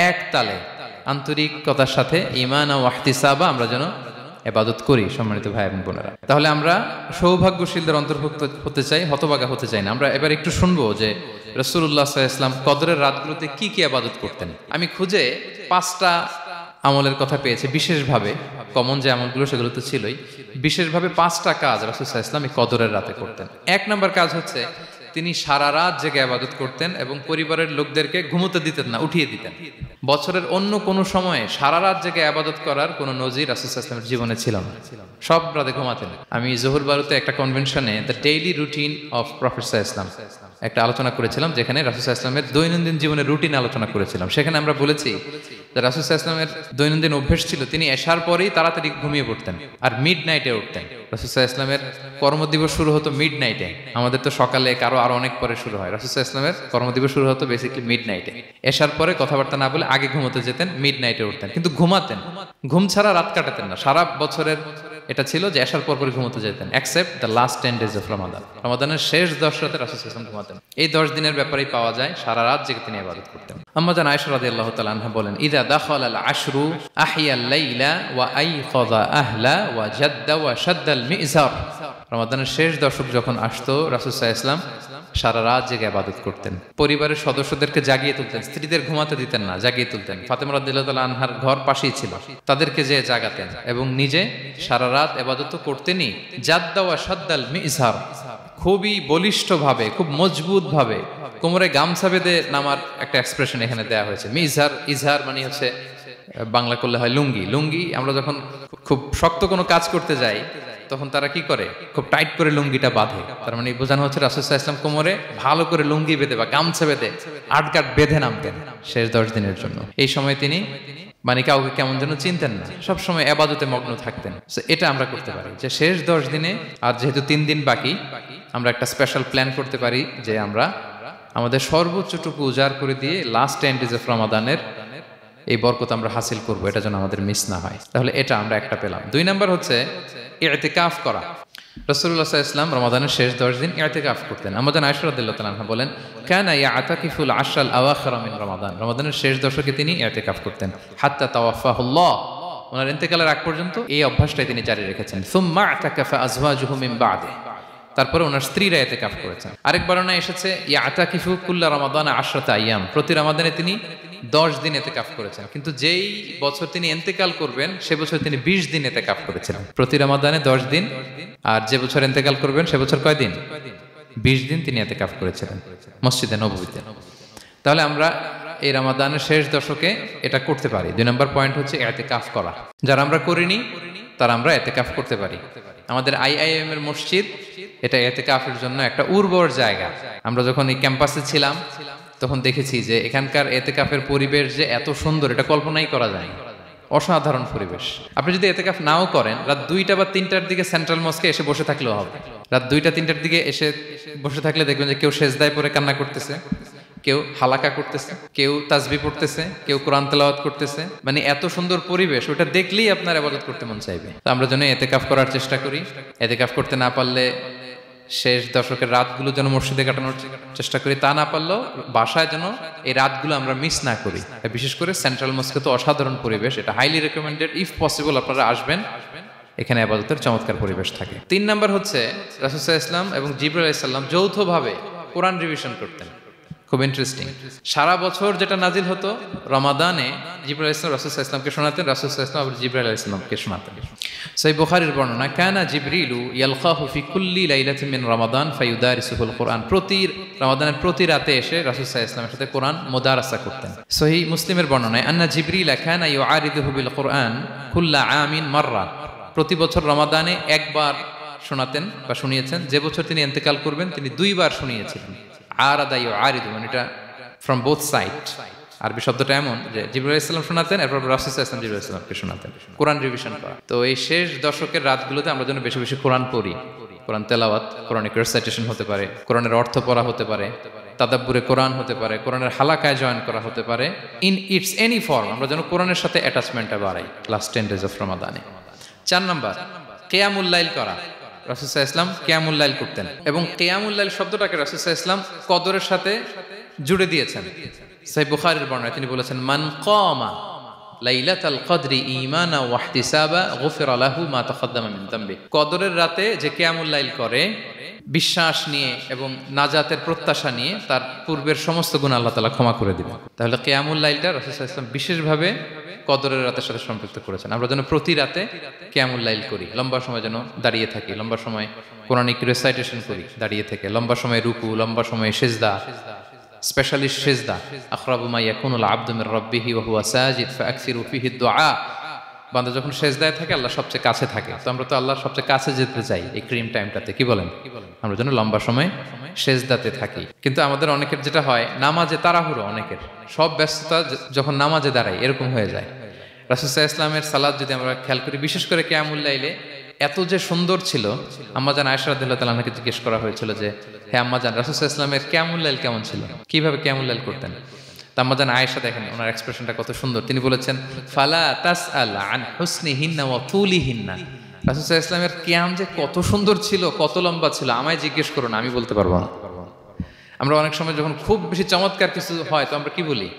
এক তালে আন্তরিকতার সাথে ঈমান ও ইহতিসাবা আমরা যেন ইবাদত করি। সম্মানিত ভাই এবং বোনেরা, তাহলে আমরা সৌভাগ্যশীলদের অন্তর্ভুক্ত হতে চাই, হতভাগা হতে চাই না। আমরা এবার একটু শুনবো যে রাসূলুল্লাহ সাল্লাল্লাহু আলাইহি ওয়াসাল্লাম কদরের রাতগুলোতে কি কি ইবাদত করতেন। আমি খুঁজে 5টা আমলের কথা পেয়েছি বিশেষভাবে, কমন যে আমলগুলো সেগুলো তো ছিলই, বিশেষভাবে 5টা কাজ রাসূল সাল্লাল্লাহু আলাইহি ওয়াসাল্লাম এই কদরের রাতে করতেন। 1 নম্বর কাজ হচ্ছে তিনি সারা রাত জেগে ইবাদত করতেন এবং পরিবারের লোকদেরকে ঘুমোতে দিতেন না, উঠিয়ে দিতেন। বছরের অন্য কোনো সময়ে সারা রাত জেগে ইবাদত করার কোনো নজির রাসূল সাল্লাল্লাহু আলাইহি ওয়াসাল্লামের জীবনে ছিল না, সব রাতে ঘুমাতেন। আমি জোহর বারুতে একটা কনভেনশনে the daily routine of prophet সাল্লাল্লাহু আলাইহি ওয়াসাল্লাম একটা আলোচনা করেছিলাম, যেখানে রাসূল সাল্লাল্লাহু আলাইহি ওয়াসাল্লামের দৈনন্দিন জীবনের রুটিন আলোচনা করেছিলাম। সেখানে আমরা বলেছি যে রাসূল সাল্লাল্লাহু আলাইহি ওয়াসাল্লামের দৈনন্দিন অভ্যাস ছিল তিনি এশার পরেই তাড়াতাড়ি ঘুমিয়ে পড়তেন আর মিড নাইটে উঠতেন। রাসূল সাল্লাল্লাহু আলাইহি ওয়াসাল্লামের কর্মদিবস শুরু হতো মিড নাইটে, আমাদের তো সকালে কারো আরো অনেক পরে শুরু হয়। রাসূল সাল্লাল্লাহু আলাইহি ওয়াসাল্লামের কর্মদিবস শুরু হতো বেসিক্যালি মিড নাইটে। এশার পরে কথাবার্তা না বলে আগে ঘুমোতে যেতেন, মিড নাইটে উঠতেন, কিন্তু ঘুমাতেন, ঘুম ছাড়া রাত কাটাতেন না। সারা বছরের এটা ছিল যে এশার পর পরে ঘুমোতে যেতেন, except the last 10 days of Ramadan. রমাদানের শেষ 10 রাতে রাসূল সাল্লাল্লাহু আলাইহি ওয়াসাল্লাম ঘুমাতেন। এই 10 দিনের ব্যাপারেই পাওয়া যায় সারা রাত জেগে তিনি ইবাদত করতেন। আম্মা জান আয়েশা রাদিয়াল্লাহু তাআলা আনহা বলেন ইযা দাখালাল আশরু আহিয়াল লাইলা ওয়া আইকাযা আহলা ওয়া জাদ্দা ওয়া শাদ্দাল মিজার। রমাদানের শেষ দশক যখন আসতো রাসূল সাল্লাল্লাহু আলাইহি ওয়াসাল্লাম সারা রাত জেগে ইবাদত করতেন, পরিবারের সদস্যদেরকে জাগিয়ে তুলতেন, স্ত্রীদের ঘুমাতে দিতেন না, জাগিয়ে তুলতেন। ফাতেমা রাদিয়াল্লাহু তাআলা আনহার ঘর পাশেই ছিল, তাদেরকে যে জাগাতেন এবং নিজে সারা রাত ইবাদত করতেনই। জাদ্দা ওয়া শাদ্দাল মিজার, খুবই বলিষ্ঠভাবে, খুব মজবুতভাবে কোমরে গামছা বেঁধে নামার একটা এক্সপ্রেশন এখানে দেওয়া হয়েছে। মিজার, ইজহার মানে হচ্ছে বাংলা করলে হয় লুঙ্গি। লুঙ্গি আমরা যখন খুব শক্ত কোনো কাজ করতে যাই তখন তারা কি করে, খুব টাইট করে লুঙ্গিটা বাঁধে। তার মানে বোঝানো হচ্ছে রাসূল সাল্লাল্লাহু আলাইহি ওয়াসাল্লাম কোমরে ভালো করে লুঙ্গি বেঁধে বা গামছা বেঁধে আটগাট বেঁধে নামতেন শেষ 10 দিনের জন্য। এই সময় তিনি মানে কাউকে কেমন যেন চিনতেন না, সবসময় ইবাদতে মগ্ন থাকতেন। এটা আমরা করতে পারি যে শেষ 10 দিনে, আর যেহেতু 3 দিন বাকি, আমরা একটা স্পেশাল প্ল্যান করতে পারি যে আমরা আমাদের সর্বোচ্চটুকু উজাড় করে দিয়ে লাস্ট 10 days অফ রমাদানের এই বরকত আমরা হাসিল করব, এটা যেন আমাদের মিস না হয়। তাহলে এটা আমরা একটা পেলাম। 2 নাম্বার হচ্ছে ইতিকাফ করা। রাসূলুল্লাহ সাল্লাল্লাহু আলাইহি ওয়াসাল্লাম রমাদানের শেষ 10 দিন ইতিকাফ করতেন। আম্মা জান আয়েশা রাদিয়াল্লাহু তাআলা আনহা বলেন কানা ইয়াতাকিফুল আশরাল আওয়াখির মিন রমাদান। রমাদানের শেষ দশকে তিনি ইতিকাফ করতেন হাত্তা তাওয়াফাহুল্লাহ, ওনার ইন্তেকালের আগ পর্যন্ত এই অভ্যাসটাই তিনি জারি রেখেছেন। সুম্মা আতাকাফা আজওয়াজুহু মিন বাদে, তারপরে ওনার স্ত্রীরা ইতিকাফ করেছেন। আরেক বর্ণনায় এসেছে ইয়াতাকিফু কুল্লা রমাদান 10 আইয়াম, প্রতি রমাদানে তিনি 10 দিন ইতিকাফ করেছেন। কিন্তু যেই বছর তিনি ইন্তেকাল করবেন সে বছর তিনি 20 দিন ইতিকাফ করেছিলেন। প্রতি রমাদানে 10 দিন, আর যে বছর ইন্তেকাল করবেন সে বছর কয় দিন? 20 দিন তিনি এতেকাফ করেছিলেন মসজিদে নববীতে। তাহলে আমরা এই রমাদানের শেষ দশকে এটা করতে পারি। 2 নম্বর পয়েন্ট হচ্ছে এতেকাফ করা। যারা আমরা করিনি তারা আমরা এতেকাফ করতে পারি। আমাদের IIM এর মসজিদ এটা এতেকাফের জন্য একটা উর্বর জায়গা। আমরা যখন এই ক্যাম্পাসে ছিলাম তখন দেখেছি যে এখানকার এতেকাফের পরিবেশ যে এত সুন্দর এটা কল্পনাই করা যায়। অসাধারণ পরিবেশ। আপনি যদি এতেকাফ নাও করেন, রাত 2টা বা 3টার দিকে সেন্ট্রাল মস্কে এসে বসে থাকলেও হবে। রাত 2টা 3টার দিকে এসে বসে থাকলে দেখবেন যে কেউ সেজদায় পড়ে কান্না করতেছে, কেউ হালাকা করতেছে, কেউ তাসবিহ পড়তেছে, কেউ কোরআন তেলাওয়াত করতেছে। মানে এত সুন্দর পরিবেশ, ওটা দেখলেই আপনার ইবাদত করতে মন চাইবে। তো আমরা যেন এতেকাফ করার চেষ্টা করি। এতেকাফ করতে না পারলে শেষ দশকের রাতগুলো যেন মসজিদে কাটানোর চেষ্টা করি, তা না পারলেও বাসায় যেন এই রাতগুলো আমরা মিস না করি। বিশেষ করে সেন্ট্রাল মস্কে তো অসাধারণ পরিবেশ, এটা হাইলি রেকমেন্ডেড। ইফ পসিবল আপনারা আসবেন, এখানে ইবাদতের চমৎকার পরিবেশ থাকে। 3 নাম্বার হচ্ছে রাসূল সাল্লাল্লাহু আলাইহি ওয়াসাল্লাম এবং জিবরাইল আলাইহিস সালাম যৌথভাবে কোরআন রিভিশন করতেন। খুব ইন্টারেস্টিং। সারা বছর যেটা নাজিল হতো, রমাদানে জিবরাইল আলাইহিস সালাম রাসূল সাল্লাল্লাহু আলাইহি ওয়াসাল্লামকে শোনাতেন, রাসূল সাল্লাল্লাহু আলাইহি ওয়াসাল্লাম আবার জিবরাইল আলাইহিস সালামকে শোনাতেন। সহিহ বুখারীর বর্ণনা, কানা জিবরিলু ইয়ালকাহু ফি কুল্লি লাইলাতিন মিন রমাদান ফায়ুদারিসুহুল কুরআন। প্রতি রমাদানের প্রতি রাতে এসে রাসূল সাল্লাল্লাহু আলাইহি ওয়াসাল্লামের সাথে কোরআন মুদারাসা করতেন। সহিহ মুসলিমের বর্ণনায়, আন্না জিবরিল কানা ইউআরিদুহু বিল কুরআন কুল্লা আমিন মাররা। প্রতি বছর রমাদানে একবার শোনাতেন বা শুনিয়েছেন। যে বছর তিনি ইন্তেকাল করবেন তিনি 2 বার শুনিয়েছিলেন। আরাদা ইউআরিদু, মানে এটা ফ্রম বোথ সাইড। আরবি শব্দটা এমন যে জিবরাইল আলাইহিস সালাম শোনাতেন, এরপর রাসূল সাল্লাল্লাহু আলাইহি ওয়াসাল্লাম জিবরাইল আলাইহিস সালামকে শোনাতেন। কোরআন রিভিশন করা। তো এই শেষ দশকের রাতগুলোতে আমরা যেন বেশি বেশি কোরআন পড়ি। কোরআন তেলাওয়াত, কোরআনিক রেসাইটেশন হতে পারে, কোরআনের অর্থ পড়া হতে পারে, তাদাব্বুরে কোরআন হতে পারে, কোরআনের হালাকায় জয়েন করা হতে পারে। ইন ইটস এনি ফর্ম আমরা যেন কোরআনের সাথে অ্যাটাচমেন্টটা বাড়াই লাস্ট 10 days অফ রমাদানে। 4 নাম্বার, কিয়ামুল লাইল করা। রাসূল সাল্লাল্লাহু আলাইহি ওয়াসাল্লাম কিয়ামুল লাইল করতেন এবং কিয়ামুল লাইল শব্দটাকে রাসূল সাল্লাল্লাহু আলাইহি ওয়াসাল্লাম কদরের সাথে জুড়ে দিয়েছেন। সহিহ বুখারীর বর্ণনায় তিনি বলেছেন, মান কামা লাইলাতাল কদরি ঈমানা ওয়া ইহতিসাবা গুফিরা লাহু মা তাকাদ্দামা মিন যামবি। কদরের রাতে যে কিয়ামুল লাইল করে বিশ্বাস নিয়ে এবং নাজাতের প্রত্যাশা নিয়ে, তার পূর্বের সমস্ত গুনাহ আল্লাহ তাআলা ক্ষমা করে দিবেন। তাহলে কিয়ামুল লাইলটা রাসূল সাল্লাল্লাহু আলাইহি ওয়াসাল্লাম বিশেষভাবে কদরের রাতের সাথে সম্পৃক্ত করেছেন। আমরা যেন প্রতি রাতে কিয়ামুল লাইল করি, লম্বা সময় যেন দাঁড়িয়ে থাকি, লম্বা সময় কোরআনিক রেসাইটেশন করি দাঁড়িয়ে থেকে, লম্বা সময় রুকু, লম্বা সময় সিজদা, স্পেশালি সিজদা। আখরাবু মা ইয়াকুনুল আবদু মির রাব্বিহি ওয়া হুয়া সাজিদ ফাআকসিরু ফিহি দুআ। বান্দা যখন সিজদায় থাকে আল্লাহ সবচেয়ে কাছে থাকে। তো আমরা তো আল্লাহর সবচেয়ে কাছে যেতে চাই এই ক্রিম টাইমটাতে, কি বলেন? আমরা যেন লম্বা সময় সিজদাতে থাকি। কিন্তু আমাদের অনেকের যেটা হয়, নামাজে তাড়াহুড়ো, অনেকের সব ব্যস্ততা যখন নামাজে দাঁড়ায় এরকম হয়ে যায়। রাসূল সাল্লাল্লাহু আলাইহি ওয়াসাল্লামের সালাত যদি আমরা খেয়াল করি, বিশেষ করে কিয়ামুল লাইলে এত যে সুন্দর ছিল। আম্মাজান আয়েশা রাদিয়াল্লাহু তাআলা আনহাকে জিজ্ঞেস করা হয়েছিল যে, হে আম্মাজান, রাসূল সাল্লাল্লাহু আলাইহি ওয়াসাল্লামের কিয়ামুল লাইল কেমন ছিল, কিভাবে কিয়ামুল লাইল করতেন? তো আম্মাজান আয়েশা, দেখেন ওনার এক্সপ্রেশনটা কত সুন্দর। তিনি বলেছেন, ফালা তাসআল আন হুসনিহিন্না ওয়া তুলিহিন্না। রাসূল সাল্লাল্লাহু আলাইহি ওয়াসাল্লামের কিয়াম যে কত সুন্দর ছিল, কত লম্বা ছিল, আমায় জিজ্ঞেস করো না, আমি বলতে পারবো না। আমরা অনেক সময় যখন খুব বেশি চমৎকার কিছু হয় তো আমরা কি বলি,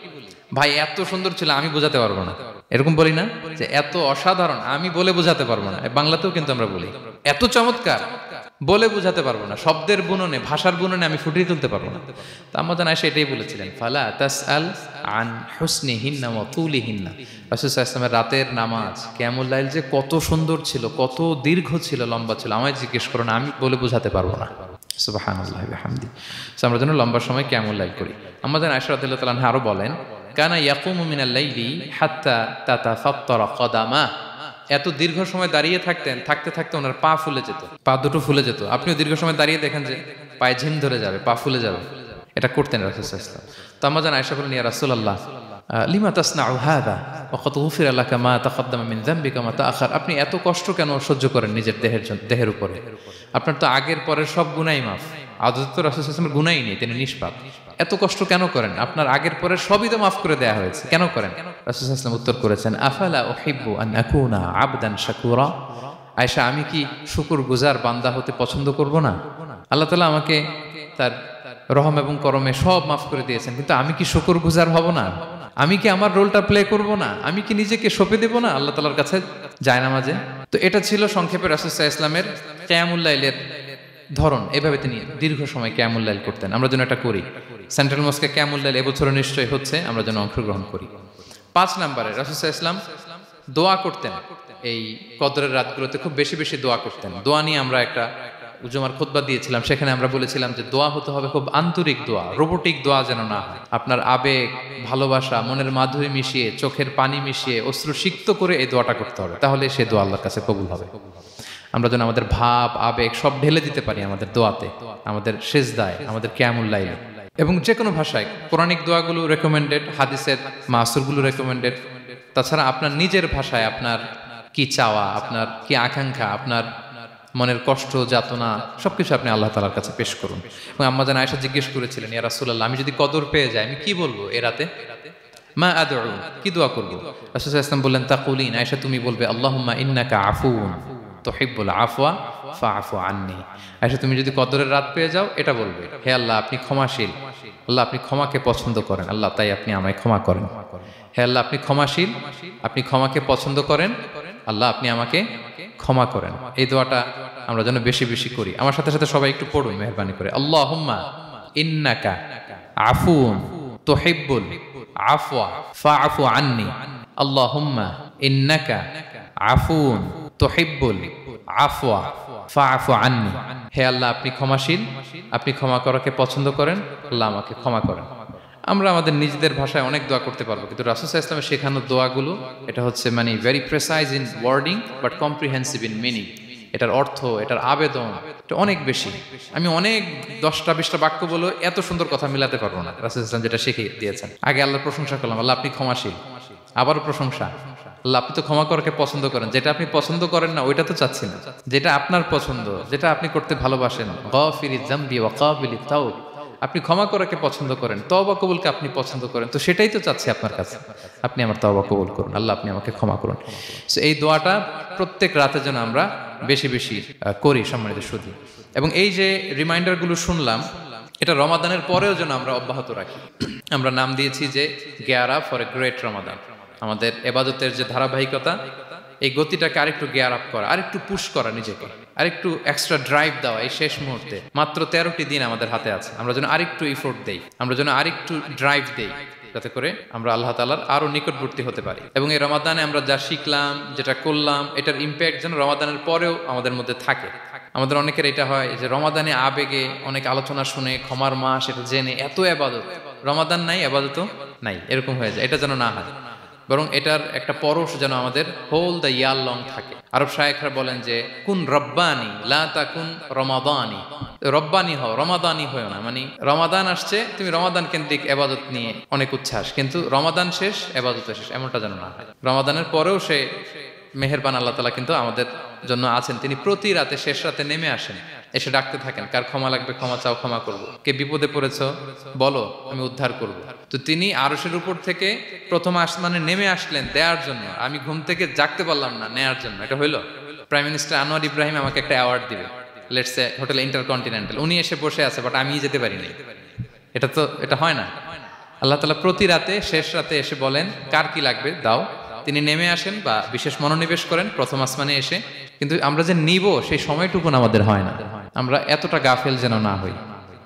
ভাই এত সুন্দর ছিল, আমি বোঝাতে পারবো না। এরকম বলি না যে এত অসাধারণ, আমি বলে বোঝাতে পারবো না। বাংলাতেও কিন্তু আমরা বলি এত চমৎকার, বলে বোঝাতে পারবো না, শব্দের বুননে, ভাষার বুননে আমি ফুটিয়ে তুলতে পারবো না। তো আম্মাজান আয়েশা এটাই বলেছিলেন, ফালা তাসআল আন হুসনিহিন্না ওয়া তুলিহিন্না। রাসূল সাল্লাল্লাহু আলাইহি ওয়াসাল্লামের রাতের নামাজ কিয়ামুল লাইল যে কত সুন্দর ছিল, কত দীর্ঘ ছিল, লম্বা ছিল, আমায় জিজ্ঞেস করো না, আমি বলে বোঝাতে পারবো না। সুবহানাল্লাহি ওয়া বিহামদি। আমরা যেন লম্বা সময় কিয়ামুল লাইল করি। আম্মাজান আয়েশা রাদিয়াল্লাহু তাআলা আনহা আরো বলেন, কানা ইয়াকুমু মিনাল লাইলি হাত্তা তাতাফাত্তারা কদামা। এত দীর্ঘ সময় দাঁড়িয়ে থাকতেন, থাকতে থাকতে ওনার পা ফুলে যেত, পা দুটো ফুলে যেত। আপনিও দীর্ঘ সময় দাঁড়িয়ে দেখেন যে পায়ে ঝিম ধরে যাবে, পা ফুলে যাবে, এটা করতেন রাসূল সাল্লাল্লাহু আলাইহি ওয়াসাল্লাম। তো আম্মাজান আয়েশা বলেন, ইয়া রাসূলুল্লাহ লিমা তাসনাউ হাযা ওয়া ক্বাদ গুফিরা লাকা মা তাকাদ্দামা মিন যামবিকা মা তাআখার। আপনি এত কষ্ট কেন সহ্য করেন নিজের দেহের উপরে? আপনার তো আগের পরের সব গুনাহ মাফ। আদতে তো রাসূল সাল্লাল্লাহু আলাইহি ওয়াসাল্লামের গুনাহই নেই, তিনি নিষ্পাপ। এত কষ্ট কেন করেন? আপনার আগের পরের সবই তো মাফ করে দেয়া হয়েছে, কেন করেন? রাসূল সাল্লাল্লাহু আলাইহি ওয়াসাল্লাম উত্তর করেছেন, আফালা উহিব্বু আন আকুনা আবদান শাকুরা। আয়েশা, আমি কি শুকরগুজার বান্দা হতে পছন্দ করব না? আল্লাহ তাআলা আমাকে তার রহম এবং করমে সব মাফ করে দিয়েছেন, কিন্তু আমি কি শুকরগুজার হব না? আমি কি আমার রোলটা প্লে করব না? আমি কি নিজেকে সঁপে দেব না আল্লাহ তাআলার কাছে জায়নামাজে? তো এটা ছিল সংক্ষেপে রাসূল সাল্লাল্লাহু আলাইহি ওয়াসাল্লামের কিয়ামুল লাইলের ধরন। এভাবে তিনি দীর্ঘ সময় কিয়ামুল লাইল করতেন। আমরা যেন এটা করি। সেন্ট্রাল মস্কে কিয়ামুল লাইল এবছর নিশ্চয়ই হচ্ছে, আমরা যেন অংশগ্রহণ করি। 5 নম্বরে রাসূল সাল্লাল্লাহু আলাইহি ওয়াসাল্লাম দোয়া করতেন। এই কদরের রাতগুলোতে খুব বেশি বেশি দোয়া করতেন। দোয়া নিয়ে আমরা একটা জুমার খুতবা দিয়েছিলাম, সেখানে আমরা বলেছিলাম যে দোয়া হতে হবে খুব আন্তরিক দোয়া, রোবোটিক দোয়া যেন না হয়। আপনার আবেগ, ভালোবাসা, মনের মাধুরী মিশিয়ে, চোখের পানি মিশিয়ে, অশ্রু সিক্ত করে এই দোয়াটা করতে হবে, তাহলে সে দোয়া আল্লাহর কাছে কবুল হবে। আমরা যেন আমাদের ভাব, আবেগ সব ঢেলে দিতে পারি আমাদের দোয়াতে, আমাদের সেজদায়, আমাদের কিয়ামুল লাইলে। এবং যে কোনো ভাষায় কোরআনিক দোয়াগুলো রেকমেন্ডেড, হাদিসের মাসুরগুলো রেকমেন্ডেড। তাছাড়া আপনার নিজের ভাষায় আপনার কি চাওয়া, আপনার কি আকাঙ্ক্ষা, আপনার মনের কষ্ট, যাতনা সবকিছু আপনি আল্লাহ তাআলার কাছে পেশ করুন। এবং আম্মা জান আয়েশা জিজ্ঞেস করেছিলেন, ইয়া রাসূলুল্লাহ, আমি যদি কদর পেয়ে যাই আমি কি বলবো এ রাতে? মা আদউ, কি দোয়া করবো? রাসূল সাল্লাল্লাহু আলাইহি ওয়াসাল্লাম বললেন, তাকুলিন, আয়েশা তুমি বলবে, আল্লাহুম্মা ইন্নাকা আফুউন তুহিব্বুল আফওয়া ফাআফু আন্নি। আয়েশা তুমি যদি কদরের রাত পেয়ে যাও এটা বলবে, হে আল্লাহ আপনি ক্ষমাশীল, আল্লাহ আপনি ক্ষমাকে পছন্দ করেন, আল্লাহ তাই আপনি আমায় ক্ষমা করেন। হে আল্লাহ আপনি ক্ষমাশীল, আপনি ক্ষমাকে পছন্দ করেন, আল্লাহ আপনি আমাকে ক্ষমা করেন। এই দোয়াটা আমরা যেন বেশি বেশি করি। আমার সাথে সাথে সবাই একটু পড়ুন মেহেরবানি করে, আল্লাহুম্মা ইন্নাকা আফুউন তুহিব্বুল আফওয়া ফাআফু আন্নি। আল্লাহুম্মা ইন্নাকা আফুউন তুহিব্বুল আফওয়া ফাআফু আন্নি। হে আল্লাহ আপনি ক্ষমাশীল, আপনি ক্ষমা করাকে পছন্দ করেন, আল্লাহ আমাকে ক্ষমা করেন। আমরা আমাদের নিজেদের ভাষায় অনেক দোয়া করতে পারবো, কিন্তু রাসূল সাল্লাল্লাহু আলাইহি ওয়াসাল্লামের শেখানো দোয়াগুলো এটা হচ্ছে মানে very precise in wording but comprehensive in meaning. এটার অর্থ, এটার আবেদন এটা অনেক বেশি। আমি অনেক 10টা-20টা বাক্য বলে এত সুন্দর কথা মিলাতে পারবো না। রাসূল সাল্লাল্লাহু আলাইহি ওয়াসাল্লাম যেটা শিখিয়ে দিয়েছেন, আগে আল্লাহর প্রশংসা করলাম, আল্লাহ আপনি ক্ষমাশীল, আবারও প্রশংসা, আল্লাহ আপনি তো ক্ষমা করাকে পছন্দ করেন। যেটা আপনি পছন্দ করেন না ওইটা তো চাচ্ছি না, যেটা আপনার পছন্দ, যেটা আপনি করতে ভালোবাসেন, গাফিরিয যামবি ওয়া কাবিলিত তাওব, আপনি ক্ষমা করাকে পছন্দ করেন, তওবা কবুলকে আপনি পছন্দ করেন, তো সেটাই তো চাচ্ছি আপনার কাছে, আপনি আমার তওবা কবুল করুন, আল্লাহ আপনি আমাকে ক্ষমা করুন। সো এই দোয়াটা প্রত্যেক রাতে যেন আমরা বেশি বেশি করি সম্মানিত সুধী। এবং এই যে রিমাইন্ডারগুলো শুনলাম, এটা রমাদানের পরেও যেন আমরা অব্যাহত রাখি। আমরা নাম দিয়েছি যে gear up for a great Ramadan. আমাদের এবাদতের যে ধারাবাহিকতা, এই গতিটাকে আরেকটু গিয়ার আপ করা, আরেকটু পুশ করা নিজেকে, আরেকটু এক্সট্রা ড্রাইভ দেওয়া। এই শেষ মুহূর্তে মাত্র 13টি দিন আমাদের হাতে আছে, আমরা যেন আরেকটু ইফোর্ট দেই, আমরা যেন আরেকটু ড্রাইভ দেই, যাতে করে আমরা আল্লাহ তাআলার আরো নিকটবর্তী হতে পারি। এবং এই রমাদানে আমরা যা শিখলাম, যেটা করলাম, এটার ইম্প্যাক্ট যেন রমাদানের পরেও আমাদের মধ্যে থাকে। আমাদের অনেকের এটা হয় যে রমাদানে আবেগে অনেক আলোচনা শুনে, ক্ষমার মাস এটা জেনে এত এবাদত, রমাদান নাই এবাদতও নাই, এরকম হয়ে যায়। এটা যেন না হয়, বরং এটার একটা পরশ যেন আমাদের হোল দ্য ইয়ার লং থাকে। আরব শায়েখরা বলেন যে কুন রব্বানি লা তাকুন রমাদানি, রব্বানি হও, রমাদানি হও না। মানে রমাদান আসছে, তুমি রমাদান কেন্দ্রিক এবাদত নিয়ে অনেক উচ্ছ্বাস, কিন্তু রমাদান শেষ এবাদত শেষ, এমনটা যেন না হয়। রমাদানের পরেও সে মেহেরবান আল্লাহ তাআলা কিন্তু আমাদের জন্য আছেন। তিনি প্রতি রাতে শেষ রাতে নেমে আসেন, এসে ডাকতে থাকেন, কার ক্ষমা লাগবে ক্ষমা চাও, ক্ষমা করব। কে বিপদে পড়েছো বলো, আমি উদ্ধার করব। তো তিনি আরশের উপর থেকে প্রথম আসমানে নেমে আসলেন দেওয়ার জন্য। আমি ঘুম থেকে জাগতে পারলাম না, নেয়ার জন্য। এটা হইলো প্রাইম মিনিস্টার আনোয়ার ইব্রাহিম আমাকে একটা অ্যাওয়ার্ড দিবে, লেটস সে হোটেল ইন্টারকন্টিনেন্টাল, উনি এসে বসে আছে, বাট আমি যেতে পারিনি। এটা হয় না। আল্লাহ তাআলা প্রতি রাতে শেষ রাতে এসে বলেন কার কি লাগবে দাও। তিনি নেমে আসেন বা বিশেষ মনোনিবেশ করেন প্রথম আসমানে এসে, কিন্তু আমরা যে নিব সেই সময়টুকু আমাদের হয় না। আমরা এতটা গাফেল যেন না হই,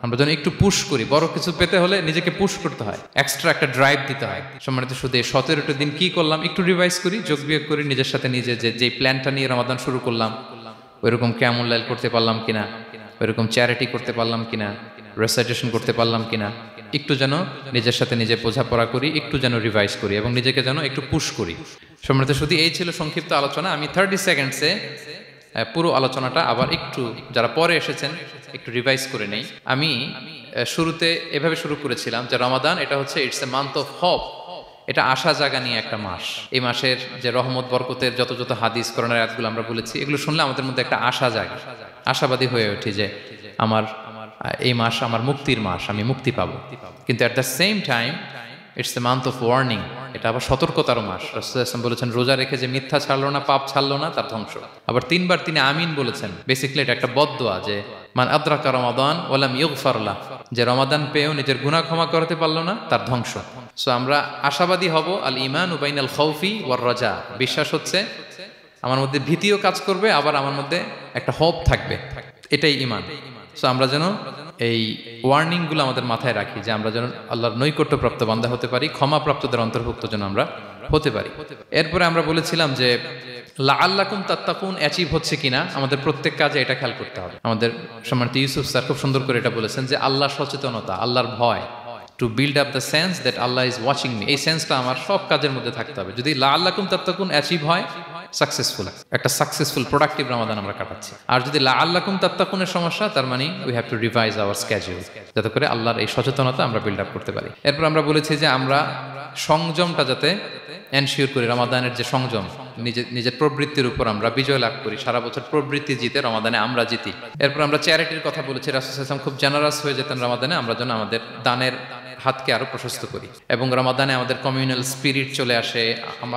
আমরা যেন একটু পুশ করি। বড় কিছু পেতে হলে নিজেকে পুশ করতে হয়, এক্সট্রা একটা ড্রাইভ দিতে হয়। সম্মানিত শুধু 17টা দিন কি করলাম একটু রিভাইজ করি, যোগ বিয়োগ করি নিজের সাথে নিজে, যে প্ল্যানটা নিয়ে রমাদান শুরু করলাম ওইরকম কিয়ামুল লাইল করতে পারলাম কিনা, ওইরকম চ্যারিটি করতে পারলাম কিনা, রেসাইটেশন করতে পারলাম কিনা, একটু যেন নিজের সাথে নিজে বোঝাপড়া করি, একটু যেন রিভাইজ করি এবং নিজেকে যেন একটু পুশ করি। সম্মানিত শুধু এই ছিল সংক্ষিপ্ত আলোচনা। আমি 30 সেকেন্ডসে পুরো আলোচনাটা আবার একটু যারা পরে এসেছেন একটু রিভাইজ করে নেই। আমি শুরুতে এভাবে শুরু করেছিলাম যে রমাদান এটা হচ্ছে it's a month of hope, এটা আশা জাগা নিয়ে একটা মাস। এই মাসের যে রহমত বরকতের যত যত হাদিস কোরআনের আয়াতগুলো আমরা বলেছি, এগুলো শুনলে আমাদের মধ্যে একটা আশা জাগে, আশাবাদী হয়ে ওঠে যে আমার এই মাস আমার মুক্তির মাস, আমি মুক্তি পাবো। কিন্তু at the same time it's a month of warning, এটা আবার সতর্কতার মাস। রাসূলুল্লাহ সাল্লাল্লাহু আলাইহি ওয়াসাল্লাম বলেছেন রোজা রেখে যে মিথ্যা ছাড়লো না, পাপ ছাড়লো না, তার ধ্বংস। আবার 3বার তিনি আমিন বলেছেন। বেসিক্যালি এটা একটা বদদোয়া যে মান আদরাকা রমাদান ওয়া লাম ইগফার লাহ, যে রমাদান পেয়েও নিজের গুনাহ ক্ষমা করতে পারলো না, তার ধ্বংস। সো আমরা আশাবাদী হব। আল ঈমানু বাইনাল খাউফি ওয়ার রাজা, বিশ্বাস হচ্ছে আমার মধ্যে ভীতিও কাজ করবে, আবার আমার মধ্যে একটা হোপ থাকবে, এটাই ঈমান। সো আমরা যেন এই ওয়ার্নিংগুলো আমাদের মাথায় রাখি যে আমরা যেন আল্লাহর নৈকট্যপ্রাপ্ত বান্দা হতে পারি, ক্ষমাপ্রাপ্তদের অন্তর্ভুক্ত যেন আমরা হতে পারি। এরপরে আমরা বলেছিলাম যে লাআল্লাকুম তাত্তাকুন অ্যাচিভ হচ্ছে কিনা আমাদের প্রত্যেক কাজে এটা খেয়াল করতে হবে। আমাদের সম্মানিত ইউসুফ স্যার খুব সুন্দর করে এটা বলেছেন যে আল্লাহর সচেতনতা, আল্লাহর ভয়, to build up the sense that Allah is watching me, এই সেন্সটা আমার সব কাজের মধ্যে থাকতে হবে। যদি লাআল্লাকুম তাত্তাকুন অ্যাচিভ হয়, সাকসেসফুল, একটা সাকসেসফুল প্রোডাক্টিভ রমাদান আমরা কাটাচ্ছি। আর যদি লাআল্লাকুম তাত্তাকুনের সমস্যা, তার মানে we have to revise hour schedule, যাতে করে আল্লাহর এই সচেতনতা আমরা বিল্ড আপ করতে পারি। এরপর আমরা বলেছি যে আমরা সংযমটা যাতে এনশিওর করি, রমাদানের যে সংযম, নিজের প্রবৃত্তির উপর আমরা বিজয় লাভ করি, সারা বছর প্রবৃত্তি জিতে রমাদানে আমরা জিতি। এরপর আমরা চ্যারিটির কথা বলেছি, রাসূল সাল্লাল্লাহু আলাইহি ওয়াসাল্লাম খুব জেনারাস হয়ে যেতেন রমাদানে, আমরা যেন আমাদের দানের হাতকে আরো প্রশস্ত করি। এবং রমাদানে আমাদের কমিউনাল স্পিরিট চলে আসে,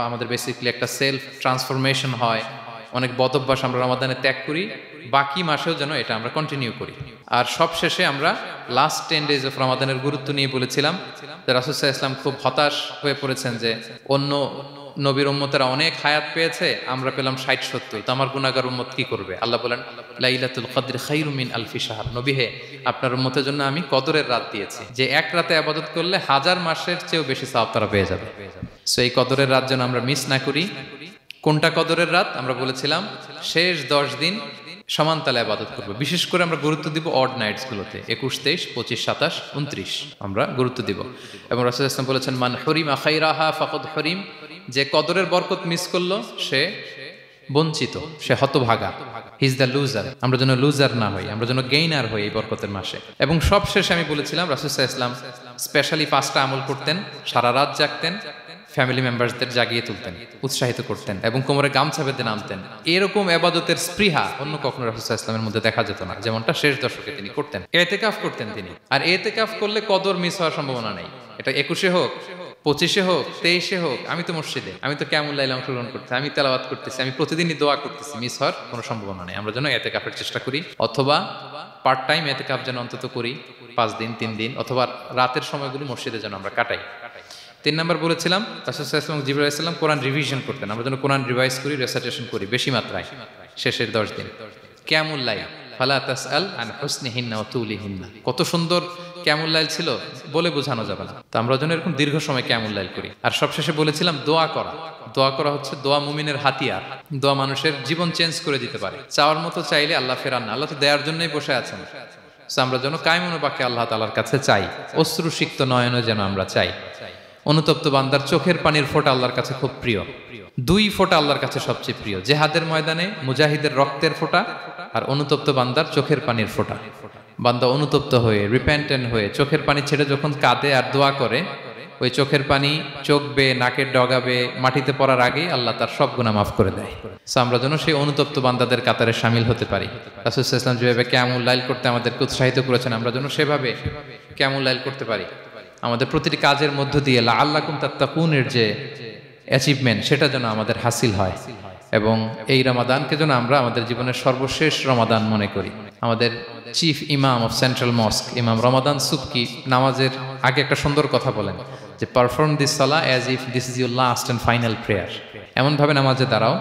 আমাদের বেসিক্যালি একটা সেলফ ট্রান্সফরমেশন হয়, অনেক বদ অভ্যাস আমরা রমাদানে ত্যাগ করি, বাকি মাসেও যেন এটা আমরা কন্টিনিউ করি। আর সবশেষে আমরা লাস্ট 10 days অফ রমাদানের গুরুত্ব নিয়ে বলেছিলাম যে রাসূল সাল্লাল্লাহু আলাইহি ওয়াসাল্লাম খুব হতাশ হয়ে পড়েছেন যে অন্য নবীর উম্মতেরা অনেক হায়াত পেয়েছে, আমরা পেলাম 60-70, তো আমার গুনাহগার উম্মত কি করবে? আল্লাহ বলেন লাইলাতুল কদর খায়রুম মিন আলফি শাহর, নবী হে, আপনার উম্মতের জন্য আমি কদরের রাত দিয়েছি, যে এক রাতে ইবাদত করলে 1000 মাসের চেয়েও বেশি সওয়াব তারা পেয়ে যাবে। সো এই কদরের রাত যেন আমরা মিস না করি। কোনটা কদরের রাত? আমরা বলেছিলাম শেষ 10 দিন সমান তালে ইবাদত করব। বিশেষ করে আমরা গুরুত্ব দিব অড নাইটস গুলোতে, 21, 23, 25, 27, 29 আমরা গুরুত্ব দিব। এবং রাসূল সাল্লাল্লাহু আলাইহি ওয়াসাল্লাম বলেছেন মান হুরিমা খায়রাহা ফাকাদ হুরিম, যে কদরের বরকত মিস করলো সে বঞ্চিত, সে হতভাগা, হি ইজ দ্য লুজার। আমরা যেন লুজার না হই, আমরা যেন গেইনার হই এই বরকতের মাসে। এবং সবশেষে আমি বলেছিলাম রাসূল সাল্লাল্লাহু আলাইহি ওয়াসাল্লাম স্পেশালি 5টা আমল করতেন, সারা রাত জাগতেন, ফ্যামিলি মেম্বারসদের জাগিয়ে তুলতেন, উৎসাহিত করতেন এবং কোমরে গামছা বেঁধে নামতেন। এরকম ইবাদতের স্পৃহা অন্য কখনো রাসূল সাল্লাল্লাহু আলাইহি ওয়াসাল্লামের মধ্যে দেখা যেত না, যেমনটা শেষ দশকে তিনি করতেন। ইতিকাফ করতেন তিনি, আর ইতিকাফ করলে কদর মিস হওয়ার সম্ভাবনা নেই। এটা 21-এ হোক, 25-এ হোক, 23-এ হোক, আমি তো মসজিদে, আমি তো কিয়ামুল লাইলে অংশগ্রহণ করতেছি, আমি তেলাওয়াত করতেছি, আমি প্রতিদিনই দোয়া করতেছি, মিস হওয়ার কোনো সম্ভাবনা নেই। আমরা যেন ইতিকাফের চেষ্টা করি, অথবা পার্ট টাইম ইতিকাফ যেন অন্তত করি, 5 দিন 3 দিন, অথবা রাতের সময়গুলো মসজিদে যেন আমরা কাটাই। 3 নাম্বার বলেছিলাম রাসূল সাল্লাল্লাহু আলাইহি ওয়াসাল্লাম, জিবরাইল আলাইহিস সালাম কোরআন রিভিশন করতেন, আমরা যেন কোরআন রিভাইজ করি, রেসাইটেশন করি বেশি মাত্রায় শেষের 10 দিন। কিয়ামুল লাইল ফালা তাসআল আন হুসনিহিন্না ওয়া তুলিহিন্না, কত সুন্দর কিয়ামুল লাইল ছিল বলে বোঝানো যাবে না। তো আমরা যেন এরকম দীর্ঘ সময় কিয়ামুল লাইল করি। আর সবশেষে বলেছিলাম দোয়া করা। দোয়া করা হচ্ছে দোয়া মুমিনের হাতিয়ার, দোয়া মানুষের জীবন চেঞ্জ করে দিতে পারে। চাওয়ার মতো চাইলে আল্লাহ ফেরান না, আল্লাহ তো দেওয়ার জন্যই বসে আছেন। আমরা যেন কায়মুন বাকে আল্লাহ তাআলার কাছে চাই, অশ্রুসিক্ত নয়নে যেন আমরা চাই। অনুতপ্ত বান্দার চোখের পানির ফোঁটা আল্লাহর কাছে খুব প্রিয়। 2 ফোঁটা আল্লাহর কাছে সবচেয়ে প্রিয়, জিহাদের ময়দানে মুজাহিদের রক্তের ফোঁটা আর অনুতপ্ত বান্দার চোখের পানির ফোঁটা। বান্দা অনুতপ্ত হয়ে, রিপেন্টেন্ট হয়ে চোখের পানি ছেড়ে যখন কাঁদে আর দোয়া করে, ওই চোখের পানি চোখ বেয়ে, নাকের ডগাবে, মাটিতে পড়ার আগেই আল্লাহ তার সব গুনাহ মাফ করে দেয়। সো আমরা যেন সেই অনুতপ্ত বান্দাদের কাতারে শামিল হতে পারি। রাসূল সাল্লাল্লাহু আলাইহি ওয়াসাল্লাম যেভাবে কিয়ামুল লাইল করতে আমাদেরকে উৎসাহিত করেছেন, আমরা যেন সেভাবে কিয়ামুল লাইল করতে পারি। আমাদের প্রতিটি কাজের মধ্য দিয়ে লাআল্লাকুম তাত্তাকুনের যে অ্যাচিভমেন্ট, সেটা যেন আমাদের হাসিল হয়। এবং এই রমাদানকে যেন আমরা আমাদের জীবনের সর্বশেষ রমাদান মনে করি। আমাদের চিফ ইমাম অফ সেন্ট্রাল মস্ক, ইমাম রমাদান সুবকি, নামাজের আগে একটা সুন্দর কথা বলেন যে perform this Salah as if this is your last and final prayer. এমনভাবে নামাজে দাঁড়াও,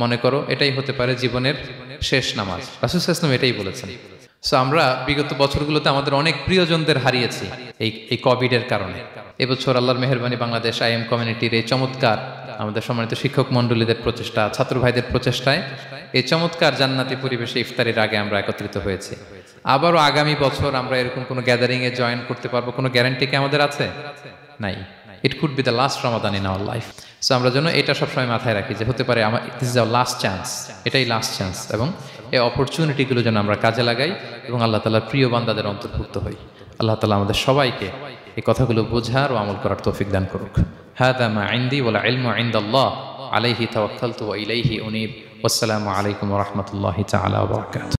মনে করো এটাই হতে পারে জীবনের শেষ নামাজ। রাসূল সাল্লাল্লাহু আলাইহি ওয়াসাল্লাম এটাই বলেছেন। সো আমরা বিগত বছরগুলোতে আমাদের অনেক প্রিয়জনদের হারিয়েছি এই কোভিডের কারণে। এবছর আল্লাহর মেহেরবানি বাংলাদেশ আইএম কমিউনিটির এই চমৎকার, আমাদের সম্মানিত শিক্ষক মণ্ডলীদের প্রচেষ্টা, ছাত্র ভাইদের প্রচেষ্টায় এই চমৎকার জান্নাতি পরিবেশে ইফতারের আগে আমরা একত্রিত হয়েছি। আবারও আগামী বছর আমরা এরকম কোনো গ্যাদারিং এ জয়েন করতে পারবো, কোনো গ্যারান্টি কি আমাদের আছে? নাই। It could be the last Ramadan in our life. So আমরা যেন এটা সবসময় মাথায় রাখি যে হতে পারে this is our last chance, এটাই লাস্ট চান্স। এবং এই অপরচুনিটিগুলো যেন আমরা কাজে লাগাই এবং আল্লাহ তাআলার প্রিয় বান্দাদের অন্তর্ভুক্ত হই। আল্লাহ তাআলা আমাদের সবাইকে এই কথাগুলো বোঝার ও আমল করার তৌফিক দান করুক। হাদা মা ইনদি ওয়াল ইলমু ইনদাল্লাহ আলাইহি তাওয়াক্কালতু ওয়া ইলাইহি উনীব। ওয়াসসালামু আলাইকুম ওয়া রাহমাতুল্লাহি তাআলা ওয়া বারাকাতুহু।